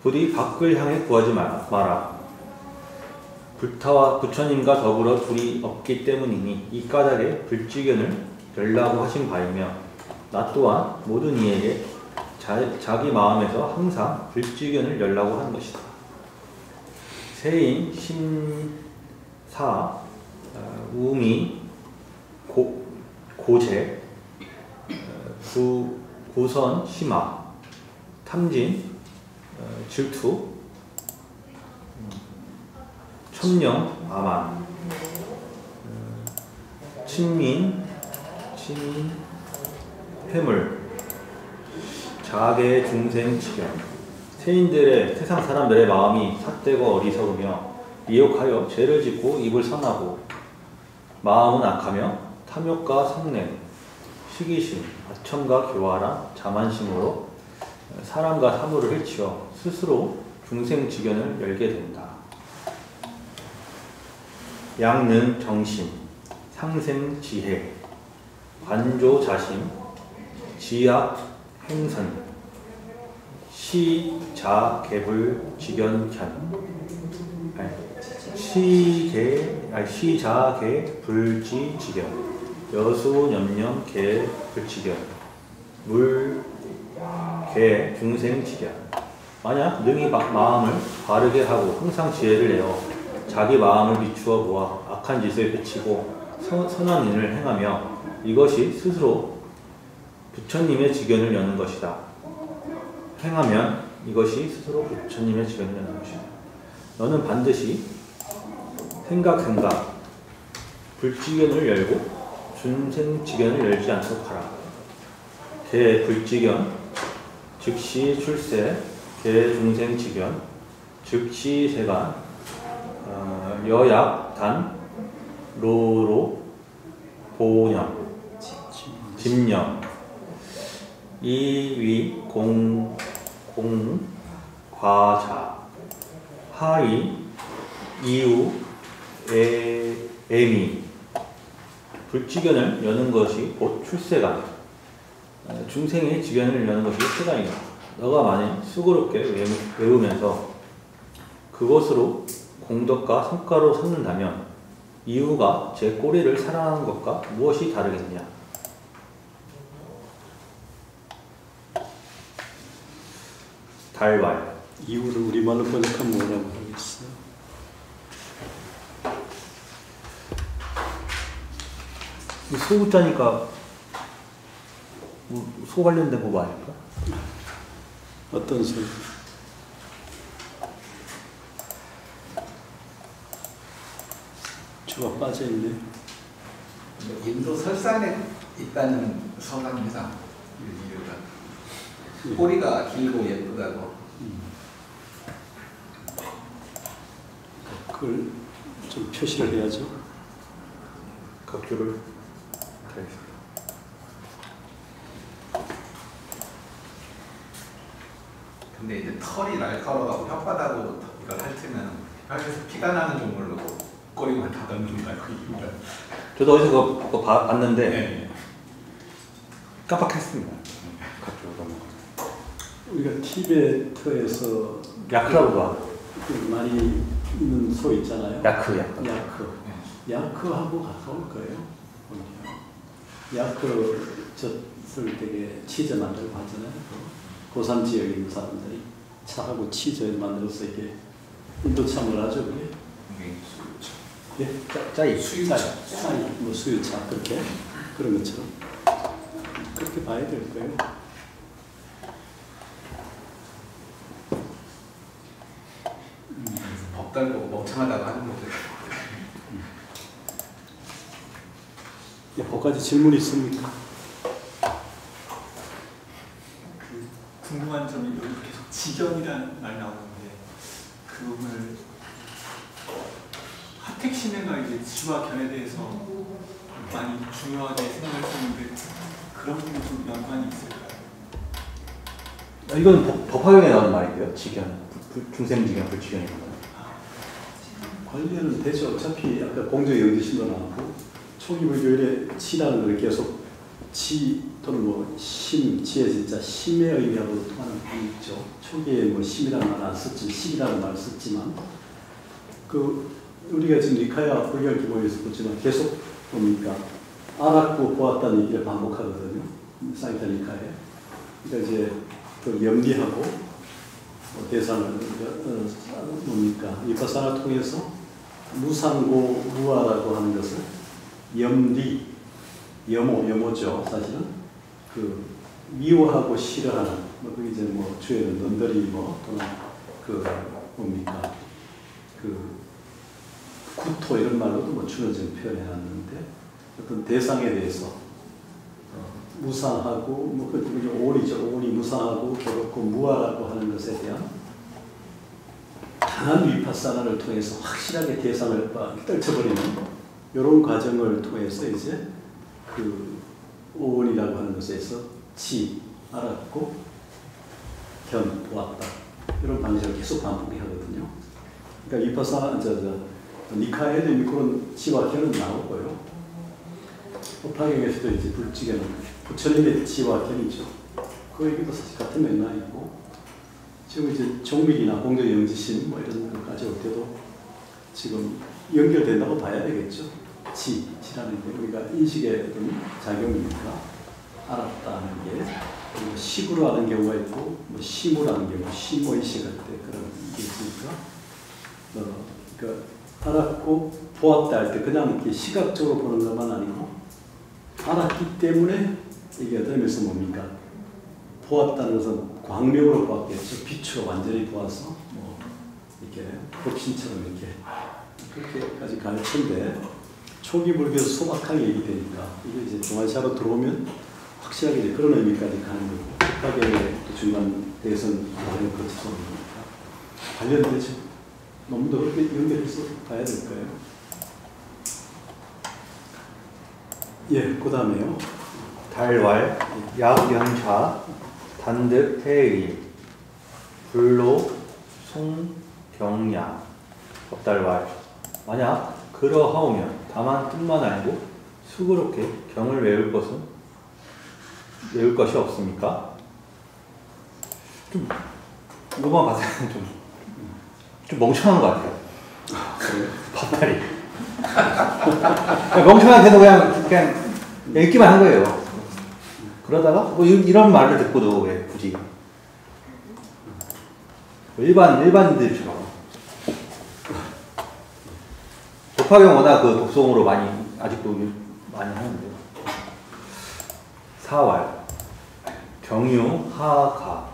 부디 밖을 향해 구하지 마라. 불타와 부처님과 더불어 둘이 없기 때문이니 이 까닭에 불지견을 열라고 하신 바이며 나 또한 모든 이에게 자기 마음에서 항상 불지견을 열라고 한 것이다. 세인, 신사, 우미, 고제, 구선, 심화, 탐진, 질투, 천령, 아만, 친민, 회물, 자계 중생 지견. 세상 사람들의 마음이 삿되고 어리석으며 미혹하여 죄를 짓고 입을 선하고 마음은 악하며 탐욕과 성냄, 시기심, 아첨과 교활함, 자만심으로 사람과 사물을 해치어 스스로 중생지견을 열게 된다. 양능 정심, 상생지혜, 관조자심, 지약 행선, 시자개불지견현, 시자개불지지견, 여수염염 개불지견, 물개 중생지견. 만약 능히 마음을 바르게 하고 항상 지혜를 내어 자기 마음을 비추어 모아 악한 짓을 그치고 선한 일을 행하며 이것이 스스로 부처님의 지견을 여는 것이다. 행하면 이것이 스스로 부처님의 지견을 여는 것이다. 너는 반드시 생각 불지견을 열고 중생지견을 열지 않도록 하라. 개 불지견 즉시 출세, 개 중생지견 즉시 세간, 여약 단 로로 보념 집념 이위 과자 하이 이우 애미. 불지견을 여는 것이 곧 출세간, 중생의 지견을 여는 것이 세간이다. 너가 만일 수고롭게 외우면서 그것으로 공덕과 성과로 삼는다면 이유가 제 꼬리를 사랑하는 것과 무엇이 다르겠냐? 달왈. 이유를 우리말로 번역하면 뭐라고 하겠어요? 소자니까 소 관련된 거 아닐까? 어떤 소? 주가 빠져있네. 인도 설산에 있다는 서강회사 이유가 꼬리가 길고 예쁘다고. 그걸 좀 표시를 해야죠. 각주를 하겠습니다. 근데 이제 털이 날카로워가고 혓바닥으로 이걸 핥으면 혀에서 피가 나는 종물로 꼬리만 닫아놓는다 그 이유가. 저도 어디서 그거 봤는데 네. 깜빡했습니다. 우리가 티베트에서 야크라고 봐. 많이 있는 소 있잖아요. 야크. 야크하고 가까울 거예요. 야크 젖을 되게 치즈 만들고 하잖아요. 고산 지역에 있는 사람들이 차하고 치즈를 만들어서 이게 인도참을 하죠, 그게. 예? 짜이. 수유차, 뭐 수유차 그렇게 그런 것처럼 그렇게 봐야 될 거예요. 법 달고 멍청하다고 하는 분들. 예, 거기까지 질문 있습니까? 궁금한 점이 여기 계속 지견이라는 말 나오는데 그걸 하택신해가 이제 지와 견에 대해서 많이 중요하게 생각했었는데 그런 부분이 좀 연관이 있을까요? 이건 법화경에 나오는 말인데요. 지견, 중생지견, 불지견이거든요. 관련은 되죠. 어차피 아까 공정의 의지심도 나오고 초기불교일에 치라는 걸 계속 치 또는 뭐 심, 지혜 진짜 심의 의미하고 통하는 부분이 있죠. 초기에 뭐 심이라는 말 안 썼지, 식이라는 말을 썼지만 그 우리가 지금 니카야 불교 기본에서 보지만 계속 뭡니까 알았고 보았다는 얘기를 반복하거든요. 사이타 니카에. 그러니까 이제 그 염리하고 대상을 뭡니까 위파사나 통해서 무상고 무아라고 하는 것을 염리 염오죠 사실은 그 미워하고 싫어하는 뭐 그게 이제 뭐 주에는 넌더리 뭐 또는 그 뭡니까 그 구토 이런 말로도 뭐 주는 지금 표현해놨는데 어떤 대상에 대해서 무상하고 뭐 그 오리죠 오리 무상하고 괴롭고 무아라고 하는 것에 대한 강한 위파사나를 통해서 확실하게 대상을 떨쳐버리는 이런 과정을 통해서 이제 그 오원이라고 하는 것에서 지, 알았고, 견, 보았다. 이런 방식을 계속 반복하거든요. 그러니까 위파사나, 니카에도 그런 지와 견은 나오고요. 법화경에서도 이제 불지견은 부처님의 지와 견이죠. 그 얘기도 사실 같은 맥락이고, 지금 이제 종밀이나 공적 영지심 뭐 이런 것까지 올 때도 지금 연결된다고 봐야 되겠죠. 지라는 게 우리가 인식의 어떤 작용이니까 알았다는 게 그리고 식으로 하는 경우가 있고 뭐 심으로 하는 경우 심의식할 때 그런 게 있으니까 그러니까 알았고 보았다 할 때 그냥 이렇게 시각적으로 보는 것만 아니고 알았기 때문에 이게 어떤 의미에서 뭡니까? 보았다는 것은 광명으로 보았겠죠. 빛으로 완전히 보아서 뭐 이렇게 법신처럼 이렇게 그렇게까지 가르쳤는데 초기 불교에서 소박하게 얘기되니까 이게 이제 중화시하로 들어오면 확실하게 이제 그런 의미까지 가는 거고 법화경의 중간 대선 과정을 거쳐서 오니까 관련되죠. 너무 더 그렇게 연결해서 봐야 될 거예요. 예, 그 다음에요. 달왈, 약연차, 단득, 해일, 불로, 송, 경야, 법달왈. 만약 그러하오면 다만 뜻만 알고 수그럽게 경을 외울 것이 없습니까? 좀 이거만 봐서는 좀 멍청한 것 같아요. 법달이. 멍청한데도 그냥 읽기만 한 거예요. 그러다가 뭐 이런 말을 듣고도 왜 굳이 일반인들처럼 법화경 워낙 그 독송으로 아직도 많이 하는데요. 사왈, 경유, 하가,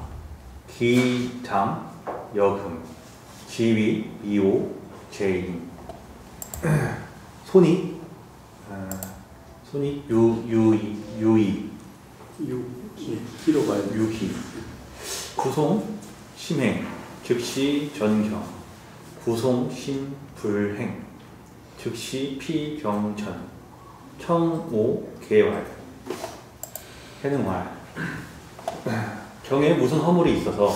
기장, 여금, 지위, 미호, 제인, 손이 유이, 기로 봐야 돼요. 유희, 구송, 심행, 즉시 전경, 구송, 심, 불행, 즉시 피경천, 청오, 개왈, 해능왈. 경에 무슨 허물이 있어서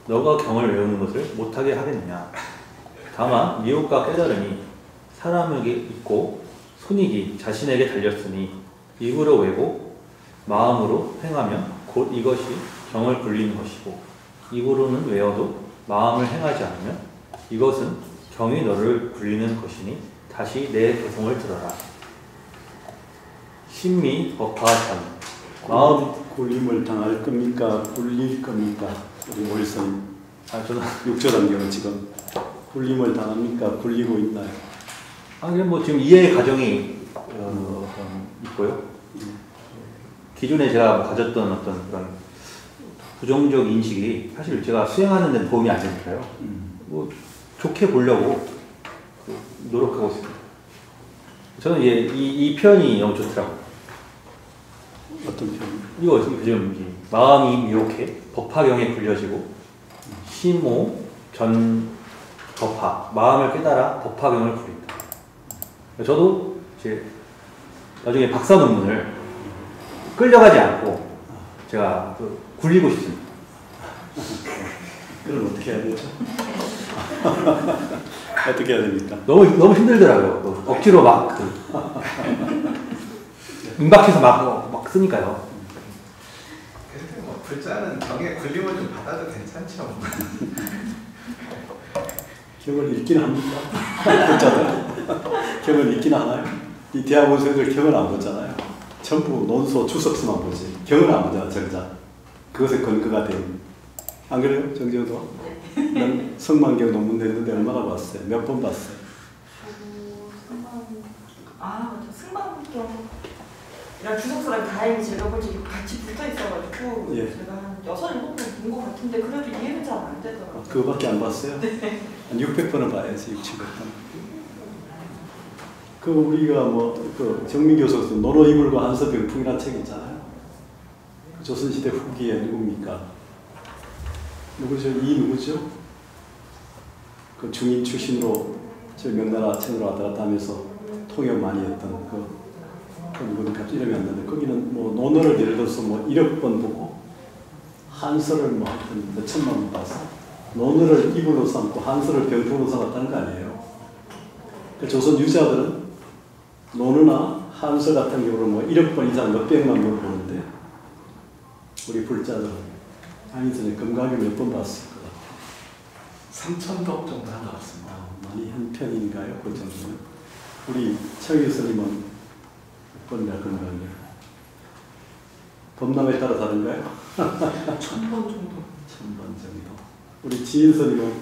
너가 경을 외우는 것을 못하게 하겠느냐. 다만 미혹과 깨달음이 사람에게 있고 손익이 자신에게 달렸으니 입으로 외고 마음으로 행하면 곧 이것이 경을 굴리는 것이고 입으로는 외워도 마음을 행하지 않으면 이것은 경이 너를 굴리는 것이니 다시 내 개성을 들어라. 신미 법화전 마음 굴림을 당할 겁니까? 굴릴 겁니까? 우리 오일선 저는 6절 안경은 지금 굴림을 당합니까? 굴리고 있나요? 그냥 뭐 지금 이해의 과정이 있고요. 기존에 제가 가졌던 어떤 그런 부정적 인식이 사실 제가 수행하는 데는 도움이 안 되니까요. 뭐 좋게 보려고 노력하고 있습니다. 저는 이 표현이 너무 좋더라고요. 어떤 표현? 이거 지금 마음이 미혹해 법화경에 굴려지고 심오 전 법화 마음을 깨달아 법화경을 굴린다. 저도 이제 나중에 박사 논문을 끌려가지 않고 제가 굴리고 싶습니다. 그럼 어떻게 해야 되죠? 어떻게 해야 됩니까? 너무 힘들더라고요. 억지로 막 임박해서 막 쓰니까요. 근데 뭐 불자는 경에 굴림을 좀 받아도 괜찮죠. 경을 읽긴 합니까? 경을 읽긴 하나요? 이 대학원생들 경을 안 보잖아요. 전부 논소, 주석서만 보지. 경을 안 보잖아, 정작. 그것에 근거가 된. 안 그래요, 정지호도? 난 성만경 논문 냈는데 얼마나 봤어요? 몇 번 봤어요? 맞아. 승만경이랑 주석서랑 다행히 제가 볼 때 같이 붙어 있어가지고 예. 제가 한 6, 7번 본 것 같은데 그래도 이해는 잘 안 되더라고요. 그거밖에 안 봤어요? 네. 한 600번은 봐야지, 6, 700번. 그 우리가 그 정민교수도 노노이불과 한서병풍이라는 책 있잖아요. 그 조선시대 후기에 누굽니까? 누구죠? 이 누구죠? 그 중인 출신으로 저 명나라 청으로 왔다 갔다 하면서 통역 많이 했던 그분 갑자기 이름이 안 나는데 거기는 뭐 논어를 예를 들어서 뭐 1억 번 보고 한서를 뭐 하여튼 몇 천만 번 봐서 논어를 이불로 삼고 한서를 병풍으로 삼았다는 거 아니에요. 그 조선 유자들은 논어나 한서 같은 경우는 뭐 1억 번 이상 몇백만 번 보는데 우리 불자들은 안인선의 금강을 몇 번 봤을 것 같아요. 3,000덕 정도 한 것 같습니다. 많이 한 편인가요? 그 정도는? 우리 최 교수님은 몇 번이나 금강이요? 범람에 따라 다른가요? 1,000번 정도. 1000번 정도. 우리 지인 선생님은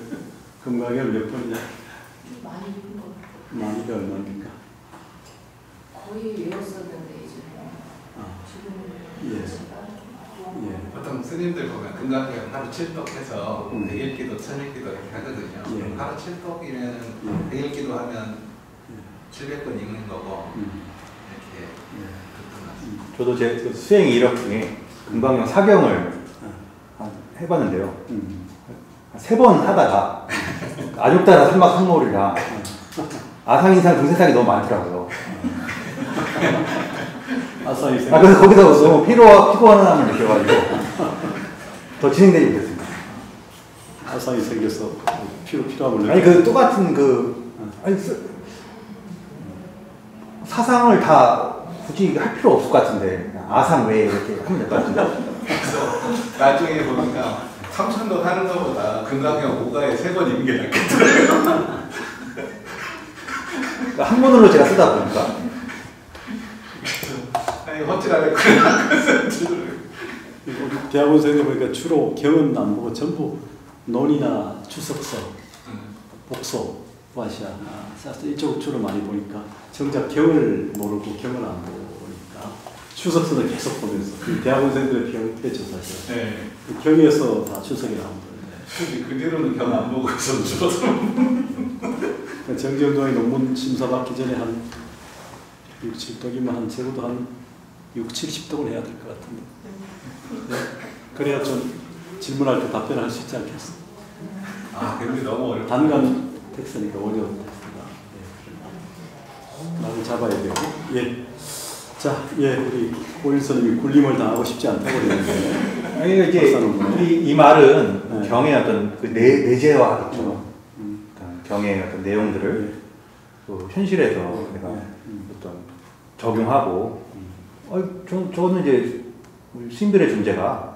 금강을 몇 번이냐? 많이 읽은 것 같아요. 많이가 얼마입니까? 거의 외웠었는데 이제 지금은 예. 제가 예. 보통 스님들 보면 금강경 하루 7독 해서 100일기도 1000일기도 이렇게 하거든요. 예. 하루 7독이면 예. 100일기도 하면 700번 읽는 거고 이렇게 예. 저도 제 수행 이력 중에 금강경 사경을 해봤는데요. 3번 하다가 아육다나 삼막삼모리랑 아상인상 등세상이 너무 많더라고요. 아싸이생. 그래서 거기서 너무 피곤함을 느껴가지고 더 진행되지 못했습니다. 아상이 생겨서 필요함을 느끼고. 아니 그 똑같은 사상을 다 굳이 할 필요 없을 것 같은데 아상 외에 이렇게 하면 될 것 같은데. 그래서 나중에 보니까 3,000도 하는 것보다 금강경 5가에 3번 읽는 게 낫겠더라고요. 한문으로 제가 쓰다 보니까 아니 헛질하네 그런 우리 대학원 선생님 보니까 주로 경은 안 보고 전부 논이나 추석서, 복소, 부하시아, 이쪽 주로 많이 보니까 정작 경을 모르고 경을 안 보니까 추석서는 계속 보면서 대학원 선생님들의 병폐죠 사실. 네. 경에서 다 추석이 나오는데. 그 뒤로는 경 안 보고 있어서 줄어서. 정정동의 논문 심사 받기 전에 한 6, 7독이면 한 적어도 한 6, 70독을 해야 될 것 같은데. 네? 그래야 좀 질문할 때 답변할 수 있지 않겠어? 근데 너무 어렵다. 단간 텍스트니까 어려운 텍스트가. 나를 잡아야 되고. 예. 자, 예, 우리 고일 선생님이 굴림을 당하고 싶지 않다고 그랬는데. 아니 이제 이 말은 네. 경의 어떤 그 내재화하죠. 경의 어떤 내용들을 또 현실에서 내가 어떤 적용하고. 저는 이제 우리 스님들의 존재가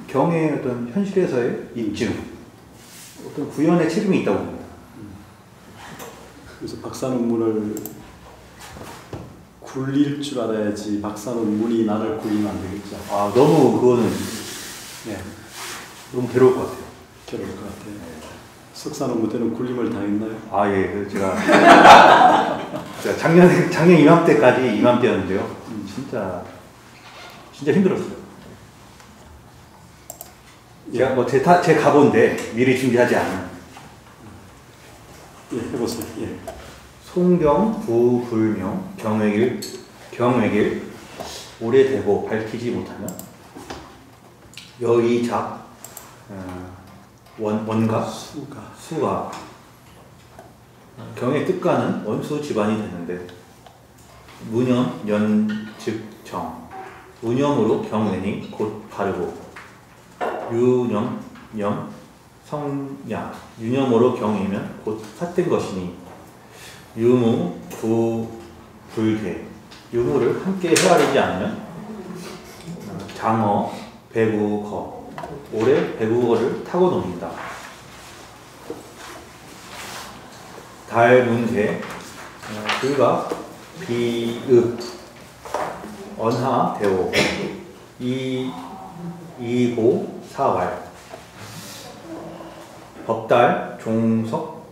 경의 어떤 현실에서의 입증, 어떤 구현의 책임이 있다고 봅니다. 그래서 박사 논문을 굴릴 줄 알아야지 박사 논문이 나를 굴리면 안 되겠죠. 너무 그거는 네. 너무 괴로울 것 같아요. 괴로울 것 같아요. 석사 논문 때는 굴림을 당했나요? 예. 그래서 제가 작년 이맘때였는데요. 진짜 힘들었어요. 제가 뭐 제 가본데 미리 준비하지 않은. 예, 해보세요. 예. 송경, 부불명, 경외길, 오래되고 밝히지 못하면 여의작, 원가, 수가 경의 뜻과는 원수 집안이 되는데 무념, 연, 즉, 정 무념으로 경외니 곧 바르고 유념, 염, 성야 유념으로 경이면 곧 삿된 것이니 유무, 부, 불괴 유무를 함께 헤아리지 않으면 장어, 배구거 올해 배구거를 타고 놉니다. 달문세 불가 비읍 언하 대오 이고 사왈 법달 종석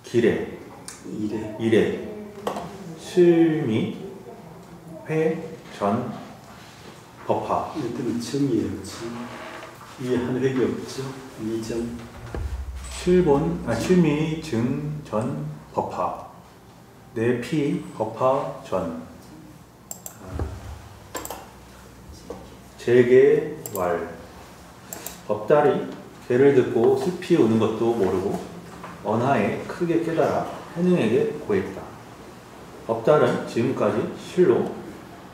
기래 이래 실미 회전 법화. 이때는 정이에요. 위에 한 획이 없죠. 미정. 실미 증전 법화 내피 법화 전 재개왈 법달이 개를 듣고 슬피 우는 것도 모르고 언하에 크게 깨달아 해능에게 고했다. 법달은 지금까지 실로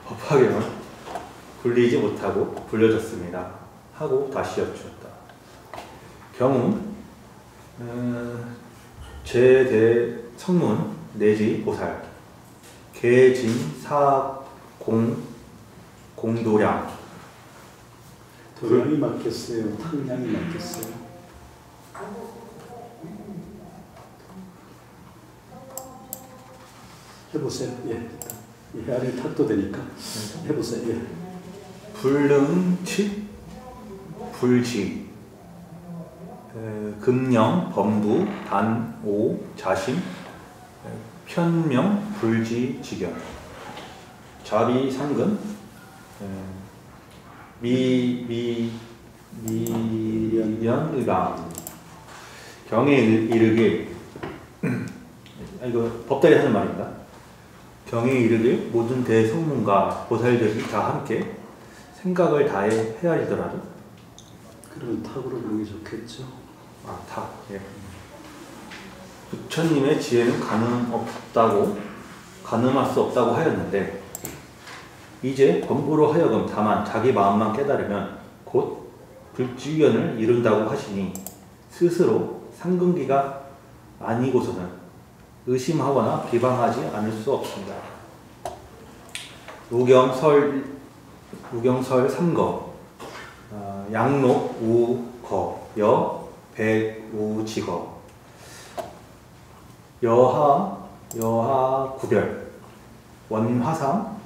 법화경을 굴리지 못하고 굴려졌습니다. 하고 다시 여쭈었다. 경우 제대 성문 내지 보살 개진사 공도량 도량이 맞겠어요? 탕량이 맞겠어요? 해보세요. 예, 예, 아래 탁도 되니까 해보세요. 예. 불능치 불지 금령 범부 단오 자심 편명 불지 직연 자비 상근 미연 의감 경에 이르길 이거 법달이 하는 말입니다. 경에 이르길 모든 대성문과 보살들이 다 함께 생각을 다해 헤아리더라도 그러면 탁으로 보는 게 좋겠죠. 아, 탁. 예. 부처님의 지혜는 가늠할 수 없다고 하였는데 이제 범부로 하여금 다만 자기 마음만 깨달으면 곧 불지견을 이룬다고 하시니 스스로 상근기가 아니고서는 의심하거나 비방하지 않을 수 없습니다. 우경설 3거 양록 우거 여 백우지거 여하 구별 원화상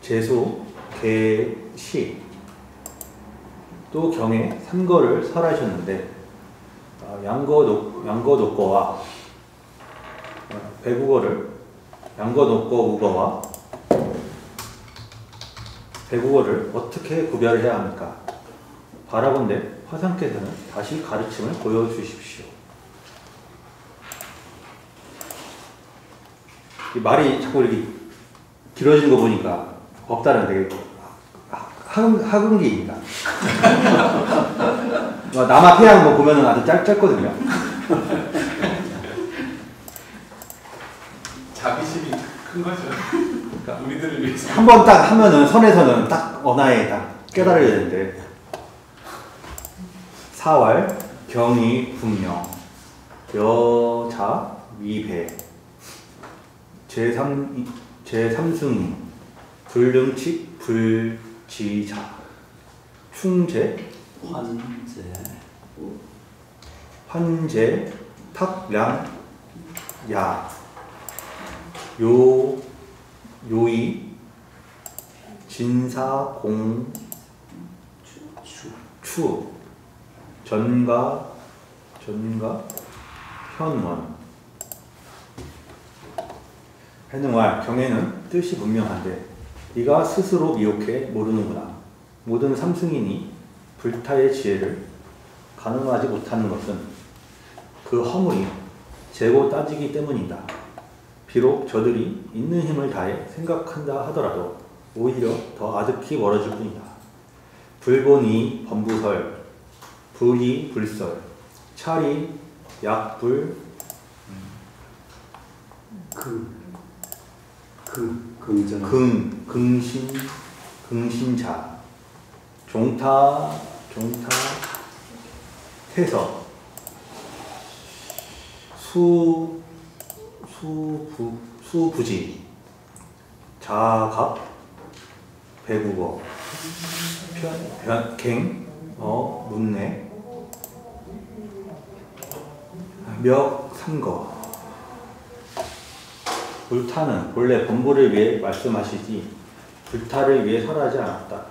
제수 개시 또 경에 3거를 설하셨는데 양거녹거와 배국어를 양거녹거 우거와 배국어를 어떻게 구별해야 합니까? 바라본데 화상께서는 다시 가르침을 보여주십시오. 이 말이 자꾸 이렇게 길어지는 거 보니까 법달은 되게 학은기입니다. 남아폐양 뭐 보면은 아주 짧거든요. 자비심이 큰 거죠. 그러니까 우리들을 위해서 한 번 딱 하면은 선에서는 딱 언하에 딱 깨달아야 되는데 사왈 경이 분명 여자 위배 제3승이 불능치 불지자 충제 환제 탁량 야 요이 진사 공추 전가 현원 해능왈 경에는 뜻이 분명한데 네가 스스로 미혹해 모르는구나. 모든 삼승인이 불타의 지혜를 가늠하지 못하는 것은 그 허물이 재고 따지기 때문이다. 비록 저들이 있는 힘을 다해 생각한다 하더라도 오히려 더 아득히 멀어질 뿐이다. 불본이 범부설, 불이 불설, 차리 약불 긍신자 종타 태서 수부지 자갑 배국어 갱 문내 멱 삼거 불타는 본래 범부를 위해 말씀하시지 불타를 위해 설하지 않았다.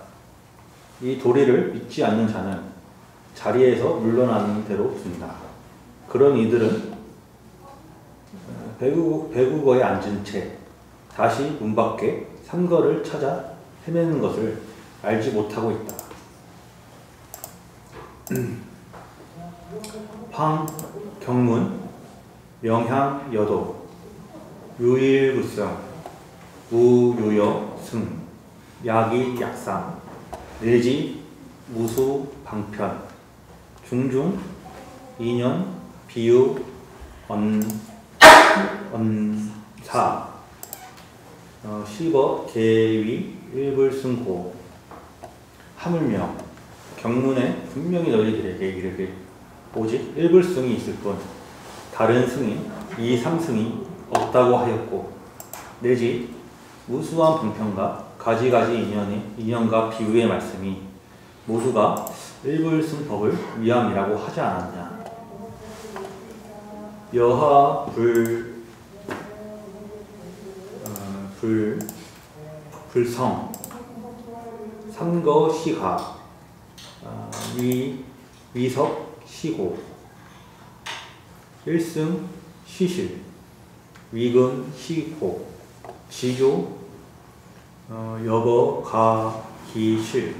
이 도리를 믿지 않는 자는 자리에서 물러나는 대로 둔다. 그런 이들은 배국어에 앉은 채 다시 문 밖에 삼거를 찾아 헤매는 것을 알지 못하고 있다. 황, 경문, 명향, 여도, 유일구성, 우유여, 승, 약이, 약상, 내지, 무수, 방편, 중중, 인연, 비유, 언사, 시버, 계위, 일불승고. 하물며 경문에 분명히 너희들에게 이르길 오직 일불승이 있을 뿐 다른 승인, 이상승이 없다고 하였고 내지 무수한 방편과 가지가지 인연과 비유의 말씀이 모두가 일불승법을 위함이라고 하지 않았냐. 여하 불성 삼거 시가 위석 시고 일승 시실 위근 시고 지조 여거 가 기실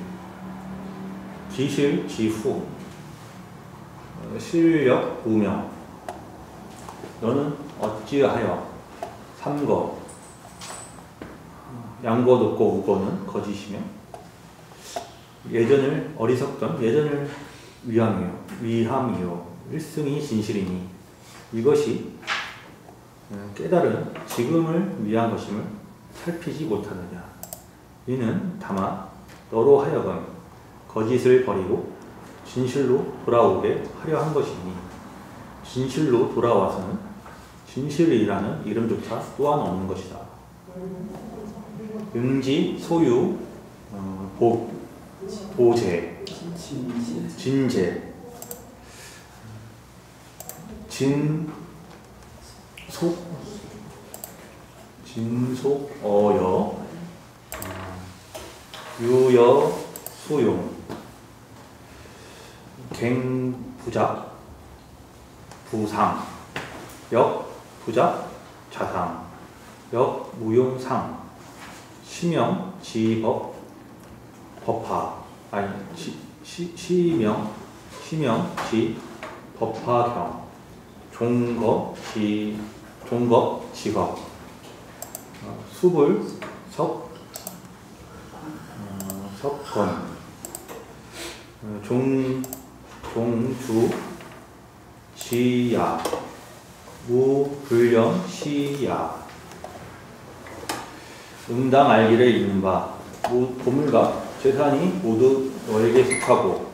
기실 지후 실력 우명. 너는 어찌하여 삼거 양거 높고 우거는 거짓이며 예전을 어리석던 예전을 위함이요 일승이 진실이니 이것이 깨달은 지금을 위한 것임을 살피지 못하느냐. 이는 다만 너로 하여금 거짓을 버리고 진실로 돌아오게 하려 한 것이니 진실로 돌아와서는 진실이라는 이름조차 또한 없는 것이다. 응지, 소유, 보재, 진재, 진속, 어여, 유여, 소용, 갱부작, 부상, 역, 부작, 자상, 역, 무용상, 시명, 지법, 법화, 아니, 시명, 지, 법화경, 종거, 직업, 수불, 석건, 종주, 지야, 무불령, 시야. 응당 알기를 읽는 바 보물과 재산이 모두 너에게 속하고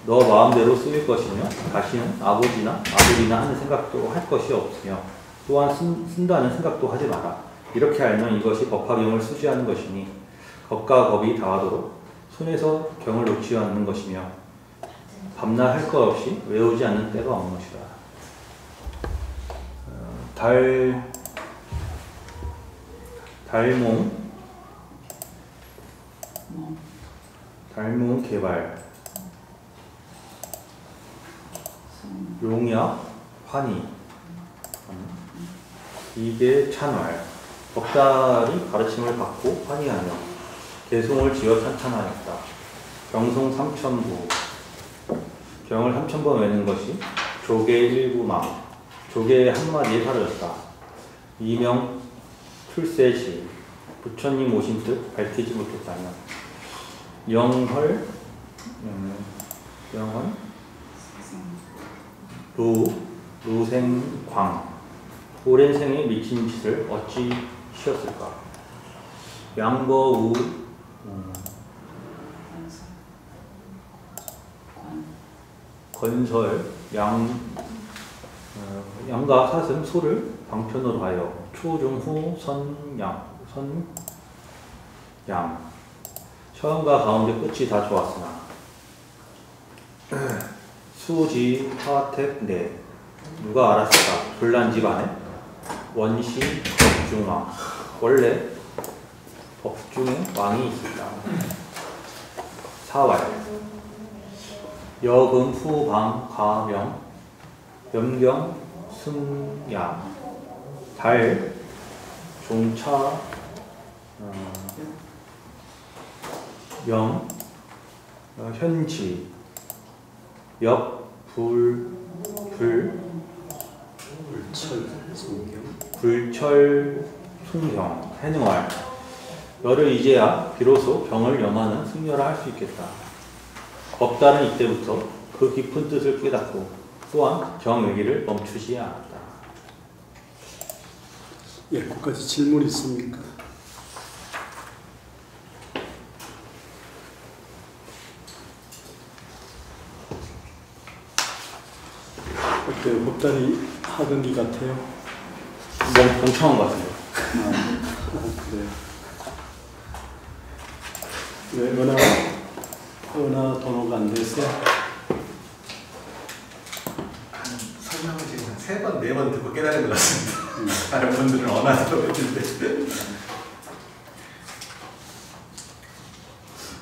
너 마음대로 쓰일 것이며 다시는 아버지나 아들이나 하는 생각도 할 것이 없으며 또한 쓴다는 생각도 하지 마라. 이렇게 알면 이것이 법화경을 수지하는 것이니 겁과 겁이 다하도록 손에서 경을 놓지 않는 것이며 밤낮 할 것 없이 외우지 않는 때가 없는 것이다. 달몽 개발 용약 환희 이계 찬활 덕달이 가르침을 받고 환희하며 개송을 지어 찬찬하였다. 경송 3000부 경을 3000번 외는 것이 조계 일부망 조계의 한마디에 사라졌다. 이명 출세시 부처님 오신 뜻 밝히지 못했다며 영헐 루생광 오랜 생에 미친 짓을 어찌 쉬었을까. 양거우 건설 양과 사슴 소를 방편으로 하여 초중후 선양 처음과 가운데 끝이 다 좋았으나 수지 화택 내 누가 알았을까. 불난 집안에 원시 법중왕 원래 법중에 왕이 있었다. 사왈 여금 후방 가명 염경 승야 달 종차 영 현지 역 불철 순경 해능활 너를 이제야 비로소 병을 염하는 승려라 할 수 있겠다. 법달은 이때부터 그 깊은 뜻을 깨닫고 또한 경외기를 멈추지 않았다. 예, 거기까지 질문 있습니까? 어때요? 법단이 하던 일 같아요? 너무 공평한 것 같아요. 그래요. 왜 은하 도로가 안 돼서? 설명을 지금 한 3번, 4번 듣고 깨달은 것 같습니다. 다른 분들은 언어도 했는데.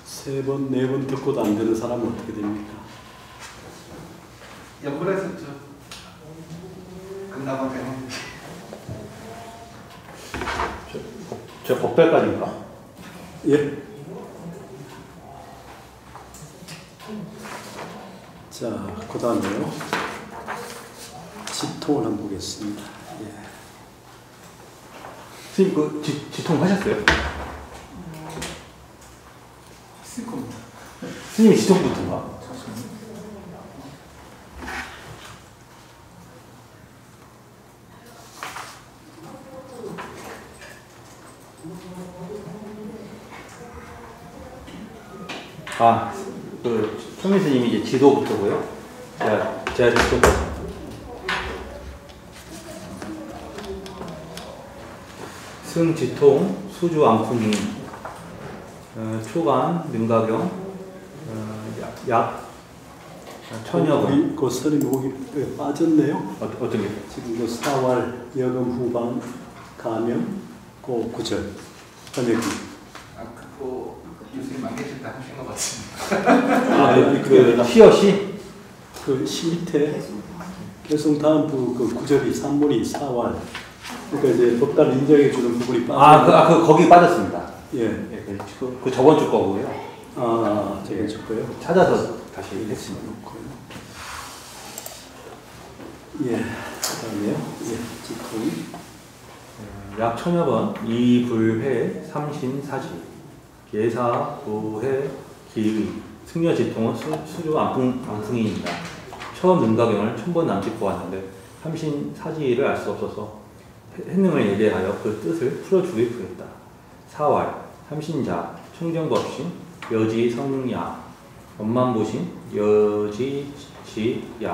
3번, 4번 듣고도 안 되는 사람은 어떻게 됩니까? 연구했었죠. 끝나고 그냥. 저 법별까지인가? 예. 자, 그 다음에요. 지통을 한번 보겠습니다. 예. 선생님 그 지통 하셨어요? 했을 겁니다. 선생님이 지통부터인가? 아, 그 총민 스님이 이제 지도부터고요. 제가 지도부터. 승지통, 수주 안풍이, 초간, 능가경, 약, 천여분. 우리 그 스님 목이 빠졌네요. 어떤 게? 지금 그 4월 여금 후반 감염 그 구절 번역기. 그거 교수님 안 계실 때 하신 것 같습니다. 그 시어시? 그 시 밑에 계속 다음 그 구절이 3문이 4월. 그러니까 이제 법단 인정해 주는 부분이 빠져. 거기 빠졌습니다. 예. 예, 그 저번 주 거고요. 저번 주 거요. 찾아서 다시 했습니다. 예. 그다음에요. 예. 지금 약 천여 번 이불회 삼신사지 예사 부회 기의 승려지통은 수주 안풍이입니다. 처음 능가경을 1000번 남짓 보았는데 삼신사지를 알 수 없어서 해능을 예대하여 그 뜻을 풀어주길 구했다. 4월 삼신자 청정법신 여지성야 원만보신 여지지야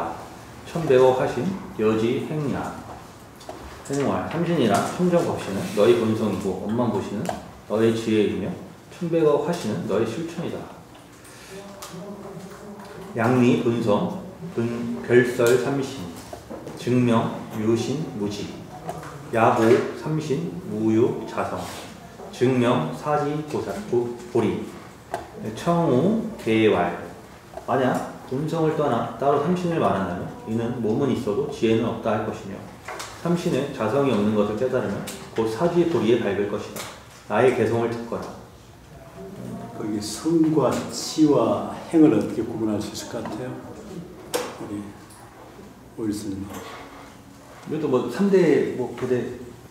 천백억 하신 여지행야 생활 삼신이란 청정법신은 너희 본성이고 원만보신은 너희 지혜이며 천백억 하신은 너희 실천이다. 양리 본성 별설 삼신 증명 유신 무지 야고 삼신 무유 자성 증명 사지 보리 청우 대왈. 만약 본성을 떠나 따로 삼신을 말한다면 이는 몸은 있어도 지혜는 없다 할 것이며 삼신에 자성이 없는 것을 깨달으면 곧 사지 보리에 밝을 것이다. 나의 개성을 듣거라. 거기 성과 치와 행을 어떻게 구분할 수 있을 것 같아요? 우리 오일스님. 이것도 뭐 3대 뭐 부대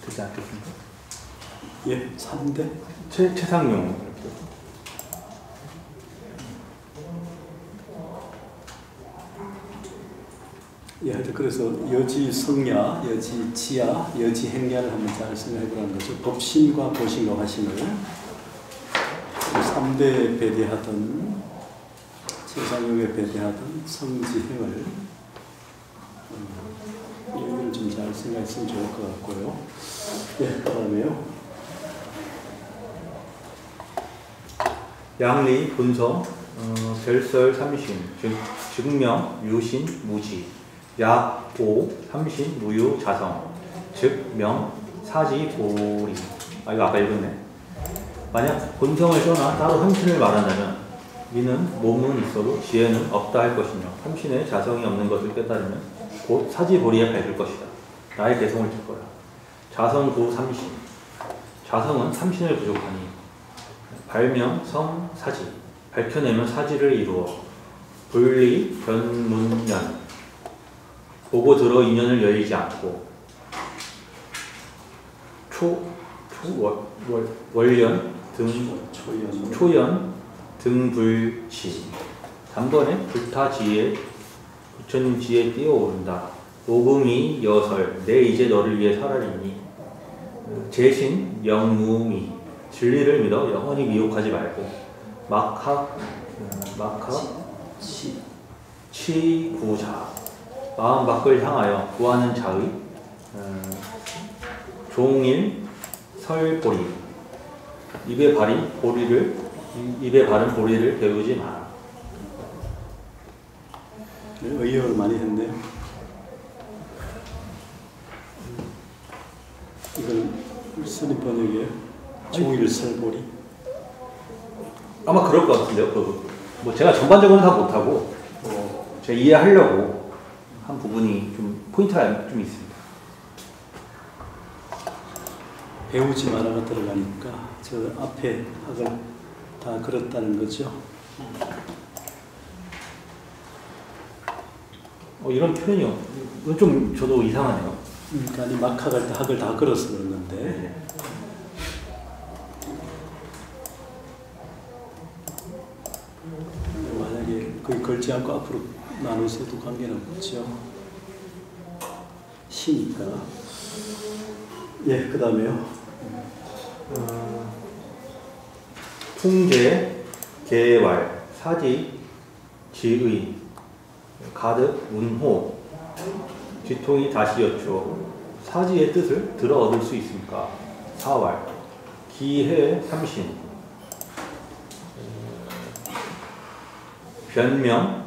되지 않겠습니까? 예, 3대? 최상용. 예, 하여튼 그래서 여지성야, 여지지야, 여지행야를 한번 잘 생각해 보라는 거죠. 법신과 보신과 화신을 3대에 배대하던 최상용에 배대하던 성지행을 여기를 좀 잘 생각했으면 좋을 것 같고요. 예, 그 다음에요. 양리 본성 별설 삼신 증명 유신 무지 야오 삼신 무유 자성 즉명 사지 보리. 이거 아까 읽었네. 만약 본성을 떠나 따로 삼신을 말한다면 이는 몸은 있어도 지혜는 없다 할 것이며 삼신에 자성이 없는 것을 깨달으면 곧 사지 보리에 밝을 것이다. 나의 개성을 듣거라. 자성구 삼신 자성은 삼신을 부족하니 발명 성 사지 밝혀내면 사지를 이루어 분리 변문연 보고 들어 인연을 여의지 않고 월연 등 초연 등불지 단번에 불타지에 부처님 지혜에 뛰어오른다. 오금이 여설 내 이제 너를 위해 살아리니 재신 영무미 진리를 믿어 영원히 미혹하지 말고 막학 치구자 마음 밖을 향하여 구하는 자의 종일 설보리 입에 바른 보리를 배우지 마라. 의역을 많이 했네요. 이건 스님 번역이에요. 종일 설보리. 아마 그럴 것 같은데요. 뭐 제가 전반적으로는 다 못하고 제가 이해하려고 한 부분이 좀 포인트가 좀 있습니다. 배우지 마라가 들어가니까 저 앞에 학을 다 그렸다는 거죠. 이런 표현이요. 이건 좀 저도 이상하네요. 아니 학을 다 걸어서 그러는데 만약에 거기 걸지 않고 앞으로 나눠서도 관계는 없죠. 시니까. 예, 그 다음에요. 풍제, 개왈, 사지, 지의, 가득, 운호, 뒤통이 다시 여쭈어 사지의 뜻을 들어 얻을 수 있습니까? 사왈, 기해, 삼신, 변명,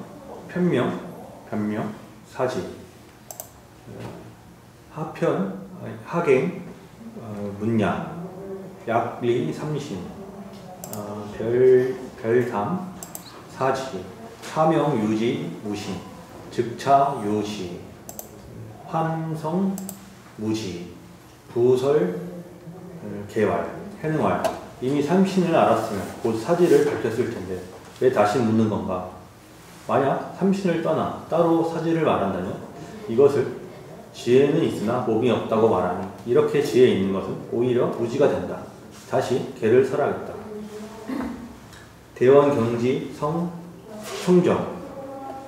변명, 사지, 하편, 하갱, 문야, 약리, 삼신, 별담, 사지, 사명, 유지, 무신, 즉차, 요시, 환성, 무지, 부설, 개왈, 해능왈. 이미 삼신을 알았으면 곧 사지를 밝혔을 텐데 왜 다시 묻는 건가? 만약 삼신을 떠나 따로 사지를 말한다면 이것을 지혜는 있으나 몸이 없다고 말하니 이렇게 지혜 있는 것은 오히려 무지가 된다. 다시 개를 설하겠다. 대원경지 성 청정.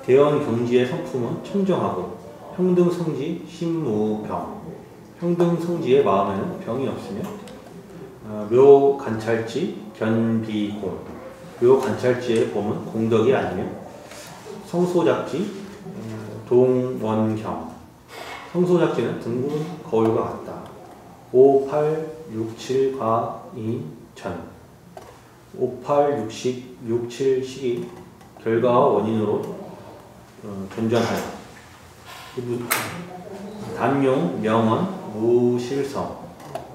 대원경지의 성품은 청정하고 평등성지 신무병. 평등성지의 마음에는 병이 없으며 묘관찰지 견비공. 묘관찰지의 봄은 공덕이 아니며 성소작지 동원경. 성소작지는 등분 거울과 같다. 5, 8, 6, 7, 과, 2, 전. 5, 8, 6, 7 식이 결과와 원인으로 존전하여 단용, 명언, 무실성.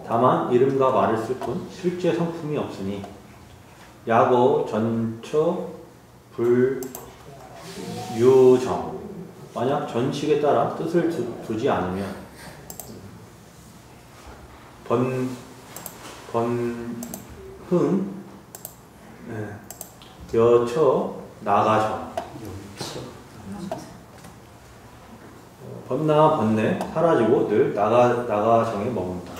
다만 이름과 말을 쓸 뿐 실제 성품이 없으니 약어, 전처, 불유정. 만약 전식에 따라 뜻을 두지 않으면 번흥, 여처, 나가정. 번나 번내 사라지고 늘 나가정에 머문다.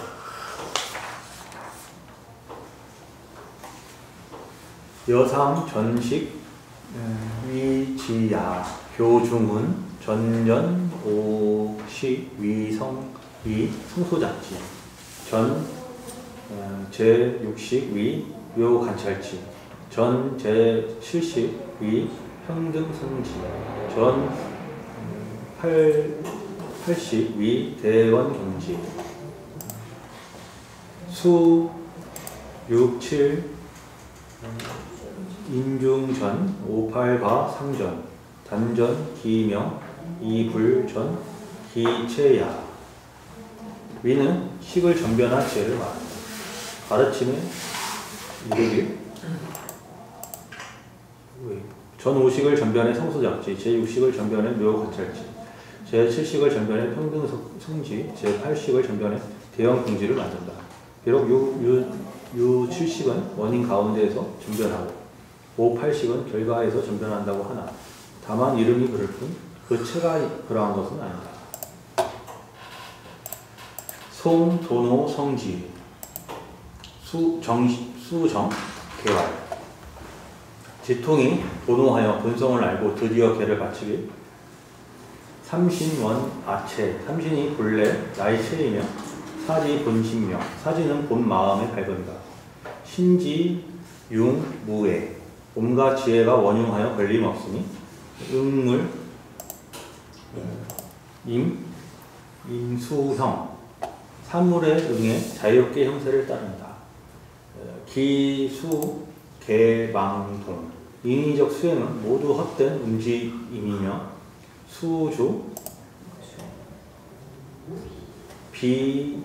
여삼 전식 위지야 교중은 전연 오시 위성 위 성소작지 전 제6식 위 묘관찰지 전 제7식 위 평등성지 전 8식 위 대원경지 수 6, 7 인중전 5, 8과 상전 단전 기명 이불전 기체야. 위는 식을 전변한 지혜를 말한다. 가르침의 이르길 전 5식을 전변해 성소작지 제6식을 전변해 묘관찰지 제7식을 전변해 평등성지 제8식을 전변해 대형경지를 만든다. 비록 유7식은 원인 가운데에서 전변하고 5, 8식은 결과에서 전변한다고 하나 다만 이름이 그럴 뿐 그 체가 그러한 것은 아니다. 송, 도노, 성지 수정, 개왈 지통이 도노하여 본성을 알고 드디어 개를 바치길 삼신원 아체. 삼신이 본래 나의 체이며 사지 본신명. 사지는 본 마음의 발견이다. 신지 융 무애. 몸과 지혜가 원융하여 걸림없으니 응물 임수형. 사물의 응에 자유롭게 형세를 따른다. 기수 개망동. 인위적 수행은 모두 헛된 움직임이며 수주 비진정.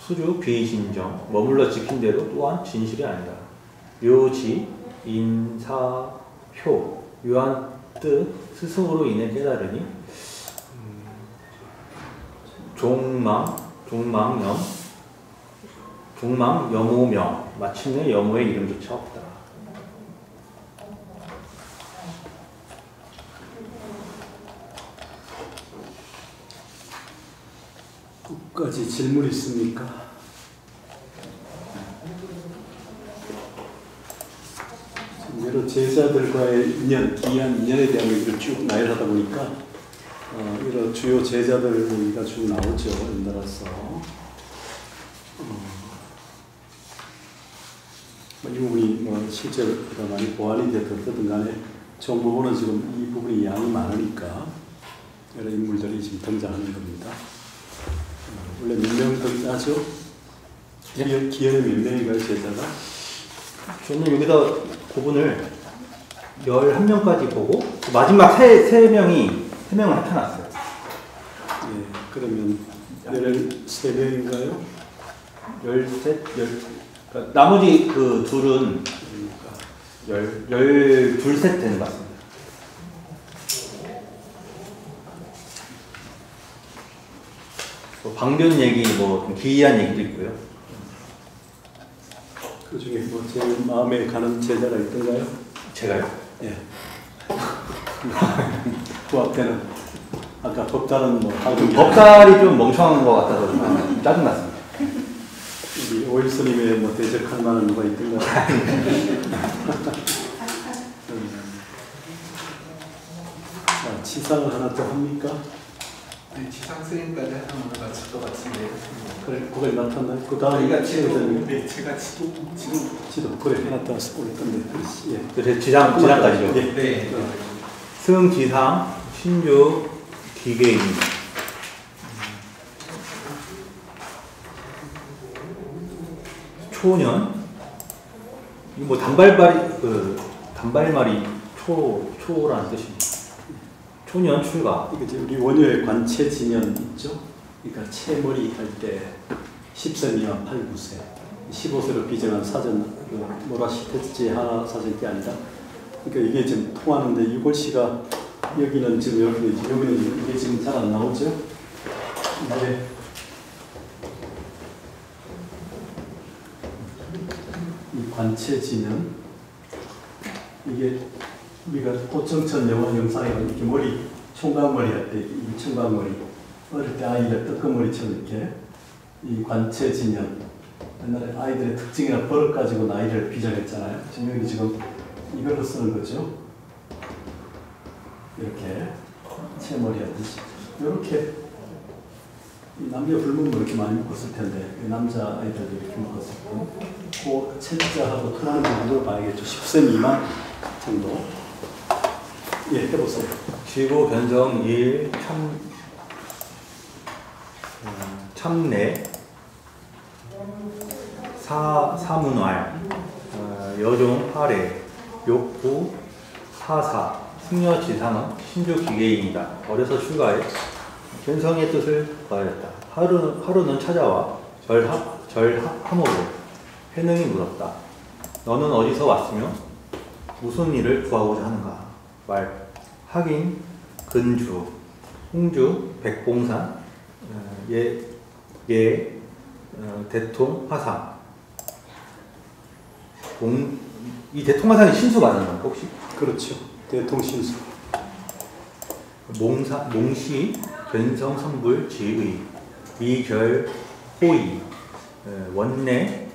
수주 비진정. 머물러 지킨 대로 또한 진실이 아니다. 묘지 인사효. 묘한 뜻 스승으로 인해 깨달으니 종망 여모명. 마침내 여모의 이름조차 없다. 끝까지 질문 있습니까? 여러 제자들과의 인연, 기이한 인연에 대한 얘기를 쭉 나열하다 보니까 여러 주요 제자들 얘기가 쭉 나오죠. 연달아서. 이 부분이 실제로 많이 보완이 됐든 간에 전 부분은 지금 이 부분이 양이 많으니까 여러 인물들이 지금 등장하는 겁니다. 원래 몇 명 등장하죠? 기현에 몇 명인가요, 제자가? 저는 여기다 그분을 11명까지 보고 마지막 세 명을 합쳐놨어요. 예, 그러면 13명인가요? 13, 그러니까 나머지 그 둘은 12셋 되는 것 같습니다. 방변 얘기, 좀 기이한 얘기도 있고요. 그 중에 제일 마음에 가는 제자가 있던가요? 제가요? 예. 그 앞에는 아까 법달은 법달이 좀 멍청한 것 같아서 짜증났습니다. 우리 오일스님의 대적할 만한 뭐가 있던가요? 자, 치상을 하나 더 합니까? 네, 지상 스님까지 하면 맞을 것 같은데. 그래, 그걸 나타나. 그 다음에 저희가 지도. 네, 제가 지도 그래 해놨다 올렸던데. 예. 그래서 지상까지죠. 예. 네. 승, 지상, 신주, 기계입니다. 초년, 이거 단발말이 초라는 뜻입니다. 초년 출가. 이게 우리 원효의 관체진연 있죠? 그러니까 채머리 할 때 10세 미만 8, 9세, 15세로 비정한 사전 모라시테지 하나 사전 게 아니라, 그러니까 이게 지금 통하는데 유골씨가 여기는 지금 여기는 이게 지금 잘 안 나오죠? 이게 이 관체진연 이게 우리가 고청천 영화 영상에 이렇게 머리 총각머리 할 때 이 총각머리 어릴 때 아이들 뜨끈머리처럼 이렇게 이 관체진연 옛날에 아이들의 특징이나 버릇 가지고 나이를 비정했잖아요. 지금 여기 지금 이걸로 쓰는 거죠. 이렇게 채머리 하듯이 이렇게 남녀 불문도 이렇게 많이 묶었을 텐데 남자 아이들도 이렇게 묶었을 때 그 채자하고 통하는 정도로 봐야겠죠. 10세 미만 정도. 예, 해보세요. 지구 변성 일 참내 사문활 여종 하래 욕구 사사 승려 지상은 신주 기계인이다. 어려서 출가해 견성의 뜻을 구하였다. 하루는 찾아와 절하모로 해능이 물었다. 너는 어디서 왔으며 무슨 일을 구하고자 하는가? 말 하긴 근주 홍주 백봉산 대통 화산 이 대통 화산이 신수 맞았나요 혹시? 그렇죠. 대통 신수. 몽시 변성 선불 지의 미결 호의 원내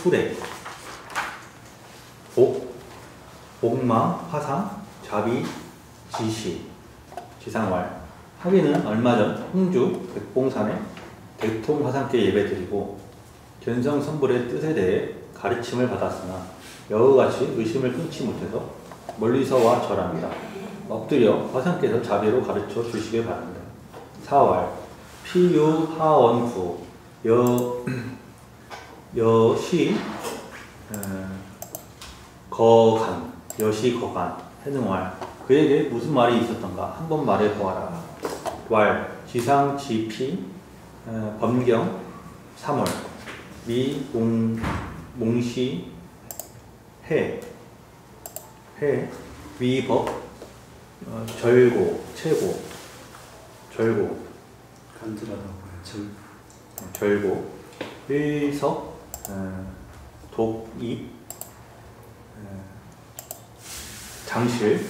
투래 복마, 화상, 자비, 지시, 지상왈. 하기는 얼마 전 홍주 백봉산에 대통화상께 예배드리고 견성선불의 뜻에 대해 가르침을 받았으나 여우같이 의심을 끊지 못해서 멀리서 와 절합니다. 엎드려 화상께서 자비로 가르쳐 주시길 바랍니다. 4월 피유하원구 여시 거간 여시 거간 해능왈. 그에게 무슨 말이 있었던가 한번 말해보아라. 왈 지상지피 범경 3월 미 몽시 해 위법 절고 최고 절고 간절하다고 절고 일석 독입 장실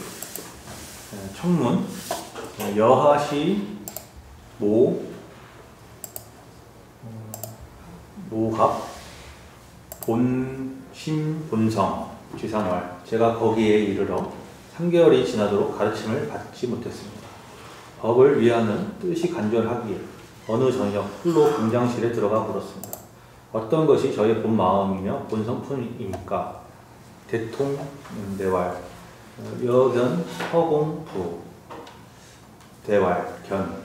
청문 여하시 모갑 본심 본성 지상왈. 제가 거기에 이르러 3개월이 지나도록 가르침을 받지 못했습니다. 법을 위하는 뜻이 간절하기에 어느 저녁 홀로 공장실에 들어가 물었습니다. 어떤 것이 저의 본 마음이며 본성품입니까? 대통대왈 여견 허공부 대왈 견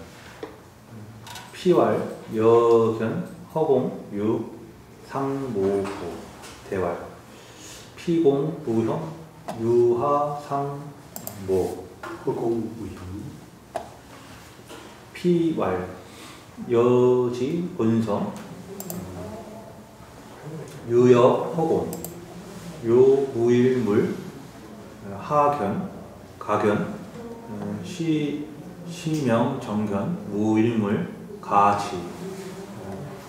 피왈 여견 허공 유 상모부 대왈 피공 무형 유하 상모 허공무형 피왈 여지 본성 유여 허공 요무일물 하견 가견 시명 정견 무일물 가지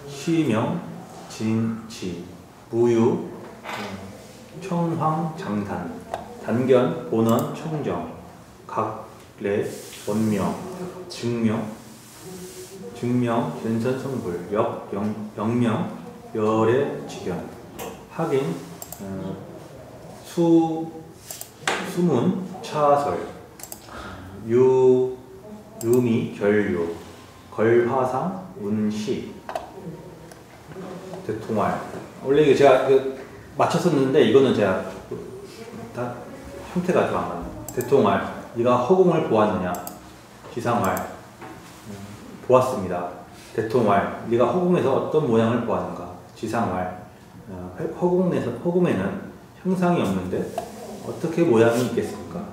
시명 진지 무유 청황 장단 단견 본원 청정 각례 원명 증명 견선성불 영명 열의 직견 하긴 수문 차설 유미 결유 걸화상 운시 대통활. 원래 이게 제가 맞췄었는데 이거는 제가 다 형태가 좀 안 맞네. 대통활. 네가 허공을 보았느냐? 지상활. 보았습니다. 대통활. 네가 허공에서 어떤 모양을 보았는가? 지상활. 허공에는 형상이 없는데 어떻게 모양이 있겠습니까?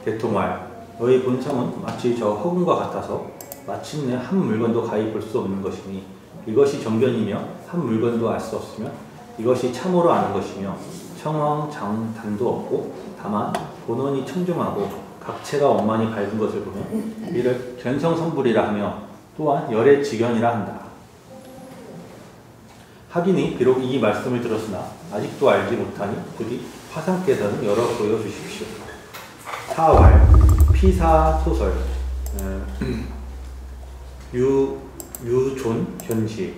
대통활. 너의 본성은 마치 저 허공과 같아서 마침내 한 물건도 가히 볼 수 없는 것이니 이것이 정견이며 한 물건도 알 수 없으며 이것이 참으로 아는 것이며 청황장단도 없고 다만 본원이 청정하고 각체가 원만히 밝은 것을 보면 이를 견성성불이라 하며 또한 열의 직견이라 한다. 하기니 비록 이 말씀을 들었으나 아직도 알지 못하니 부디 화상께서는 열어 보여주십시오. 4월 피사소설 유존 견시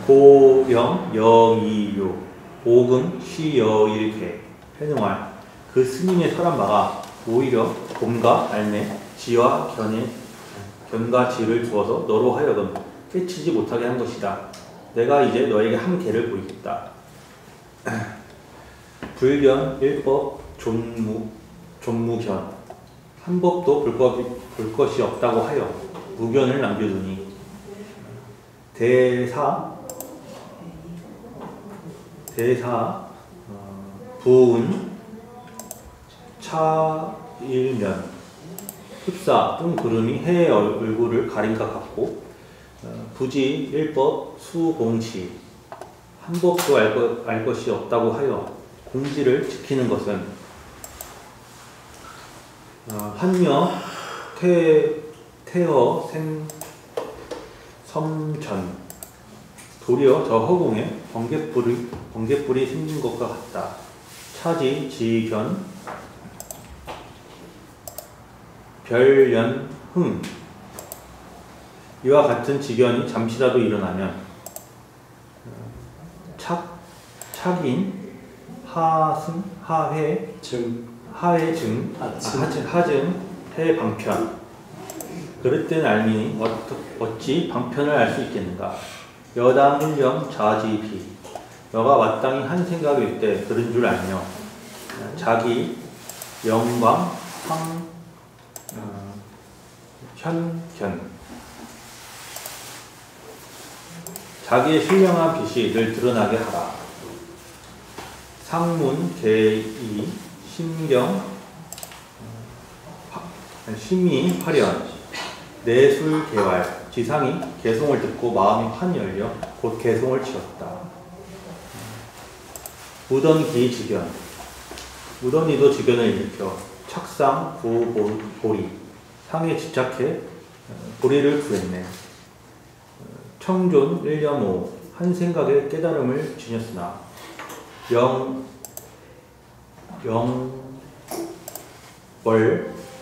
고영 영이요 오금 시여일회 해능활. 그 스님의 설한마가 오히려 곰과 알매 지와 견과 지를 두어서 너로 하여금 깨치지 못하게 한 것이다. 내가 이제 너에게 한 개를 보이겠다. 불견 일법 존무견 한 법도 볼 것이 없다고 하여 무견을 남겨두니 대사 부은 차일면 흡사 뜬 구름이 해의 얼굴을 가린 것 같고 부지 일법 수공시 한 법도 알 것이 없다고 하여 공지를 지키는 것은 한며 태허 섬전 도리어 저 허공에 번갯불이 생긴 것과 같다. 차지 지견 별연흥 이와 같은 지견이 잠시라도 일어나면 착인 하승, 하회, 하회증, 하증, 해방편. 그릇된 알미니 어찌 방편을 알 수 있겠는가? 여당 일령 자지비. 여가 마땅히 한 생각일 때 그런 줄 알며 자기 영광 현견. 자기의 신령한 빛이 늘 드러나게 하라. 상문 개이 신경 심의 화련 내술 개활. 지상이 개송을 듣고 마음이 환히 열려 곧 개송을 지었다. 무던기 직견. 무던이도 직견을 일으켜 척상 보리. 상에 집착해 보리를 구했네. 청존 1년5 한 생각에 깨달음을 지녔으나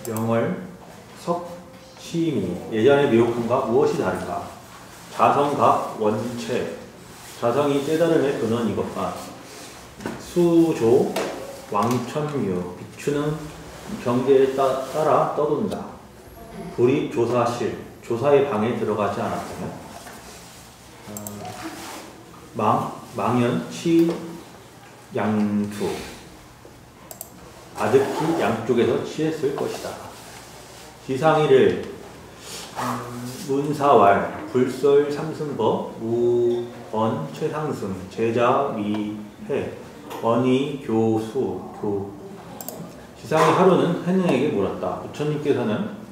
영월 석시미 예전의 미혹함과 무엇이 다른가? 자성과 원체. 자성이 깨달음의 근원 이것만. 수조 왕천유 비추는 경계에 따라 떠돈다. 불이 조사실 조사의 방에 들어가지 않았으면 망연 치양투 아득히 양쪽에서 취했을 것이다. 지상이를 문사왈 불설 삼승법 무언 최상승 제자 미해 언의 교수 교. 지상이 하루는 해능에게 물었다. 부처님께서는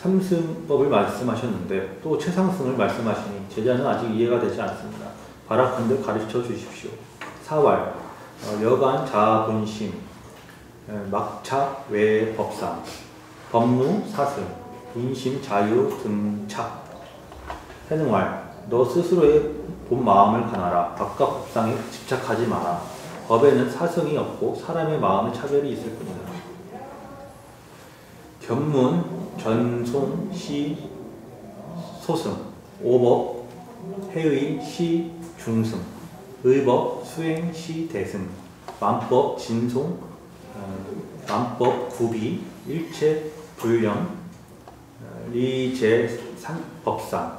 삼승법을 말씀하셨는데 또 최상승을 말씀하시니 제자는 아직 이해가 되지 않습니다. 바라건대 가르쳐 주십시오. 사왈 여간 자본심 막차 외법상 법무 사승 인심 자유 등착. 해능왈 너 스스로의 본 마음을 가나라. 각각 법상에 집착하지 마라. 법에는 사승이 없고 사람의 마음의 차별이 있을 뿐이다. 견문 전송 시 소승 오법 해의 시 중승 의법 수행 시 대승 만법 진송 만법 구비 일체 불령 리제법상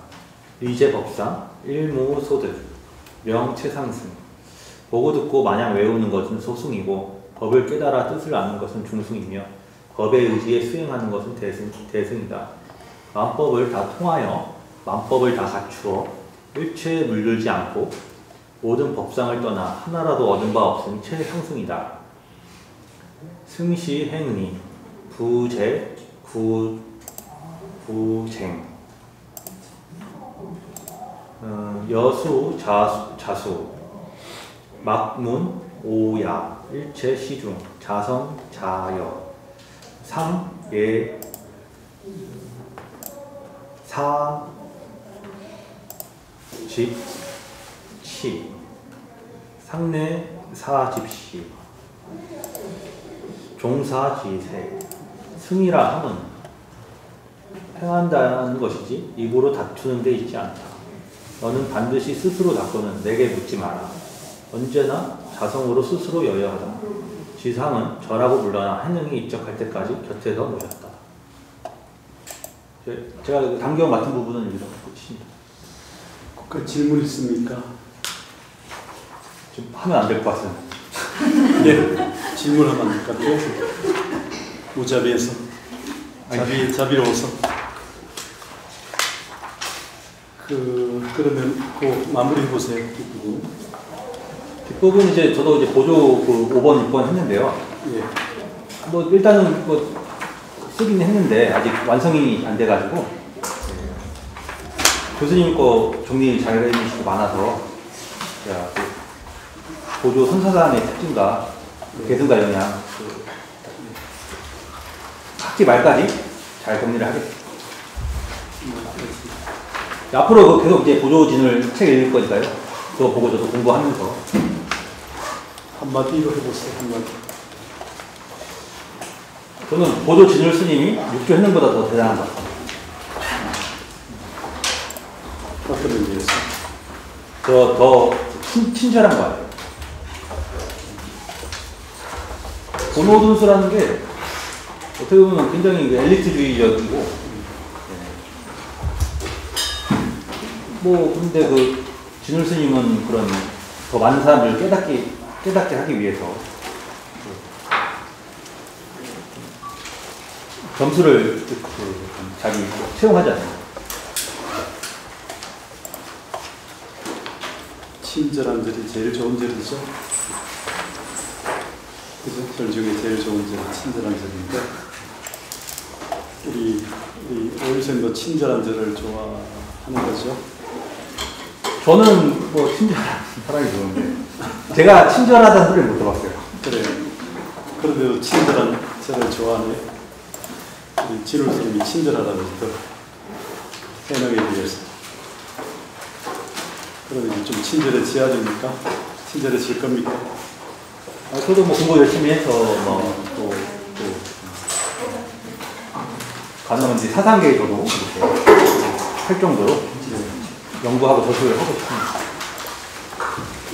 일무소득 명체상승. 보고 듣고 마냥 외우는 것은 소승이고 법을 깨달아 뜻을 아는 것은 중승이며 법의 의지에 수행하는 것은 대승이다. 만법을 다 통하여 만법을 다 갖추어 일체에 물들지 않고 모든 법상을 떠나 하나라도 얻은 바 없으니 최상승이다. 승시 행니 부재 부쟁 여수 자수 막문 오야 일체 시중 자성 자여 상예 사집치 상내 사집시 종사지세. 승이라 함은 행한다는 것이지 입으로 다투는 데 있지 않다. 너는 반드시 스스로 닦고는 내게 묻지 마라. 언제나 자성으로 스스로 여여하다. 지상은 저라고 불러나 해능이 입적할 때까지 곁에서 모셨다. 제가 단경 맡은 부분은 이렇게 끝입니다. 그 질문 있습니까? 좀 하면 안 될 것 같아요. 네, 질문하면 안 될까요? 무자비해서 자비로워서. 그러면 그 마무리해 보세요. 뒷부분 이제 저도 이제 보조 그 5번, 6번 했는데요. 예. 뭐 일단은 뭐 쓰긴 했는데 아직 완성이 안 돼가지고 교수님 거 정리 잘 해주시고 많아서 제가 그 보조 선사단의 특징과 계승과 영향 학기 말까지 잘 정리를 하겠습니다. 앞으로 계속 이제 보조진을 책 읽을 거니까요. 그거 보고 저도 공부하면서 한마디로 해보세요. 한마디. 저는 보조진을 스님이 6조 했는보다 더 대단한 것 같아요. 어떤 의미에서? 더 친절한 것 같아요. 고노둔수라는 게 어떻게 보면 굉장히 엘리트주의적이고, 뭐 근데 그 진울 스님은 그런 더 많은 사람들을 깨닫게 하기 위해서 점수를 자기 채용하지 않습니다. 친절한 절이 제일 좋은 절이죠. 그죠? 절 중에 제일 좋은 절이 친절한 절인데, 우리 오일선도 친절한 절을 좋아하는 거죠. 저는 뭐 친절한 사람이 좋은데 제가 친절하다는 소리를 못 들어봤어요. 그래요. 그런데도 친절한 절을 좋아하네. 우리 진울 스님이 친절하다고 또 해명에 비해서. 그러면 좀 친절해져야 됩니까? 친절해질 겁니까? 저도 뭐 공부 열심히 해서 또 가능하면 이제 사상계에 저도 이렇게 할 정도로 연구하고 저술을 하고 싶습니다.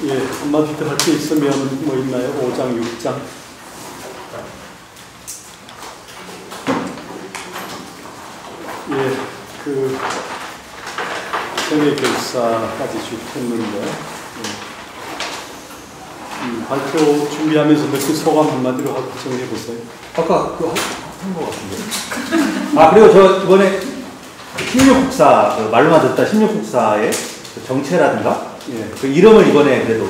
예, 한마디 더 할 게 있으면 뭐 있나요? 5장, 6장. 예, 그 정예결사까지 쭉 했는데, 발표 준비하면서 느낀 소감 한마디로 하고 정리해 보세요. 아까 그거 한 것 같은데. 그리고 저 이번에 16국사, 그 말로만 듣다 16국사의 그 정체라든가, 예. 그 이름을 이번에 그래도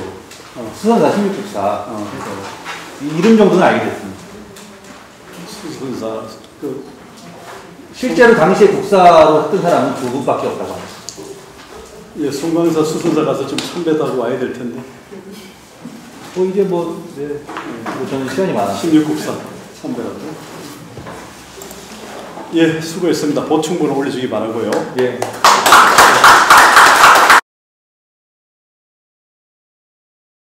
수선사 16국사 해서 이 이름 정도는 알게 됐습니다. 수선사, 실제로 당시에 국사로 했던 사람은 두 분밖에 없다고 합니다. 예, 송광사 수선사 가서 좀 참배하고 와야 될 텐데. 이제 뭐 저는 시간이 많아서 16국사 참배라고. 예, 수고했습니다. 보충본을 올려주기 바라고요. 예.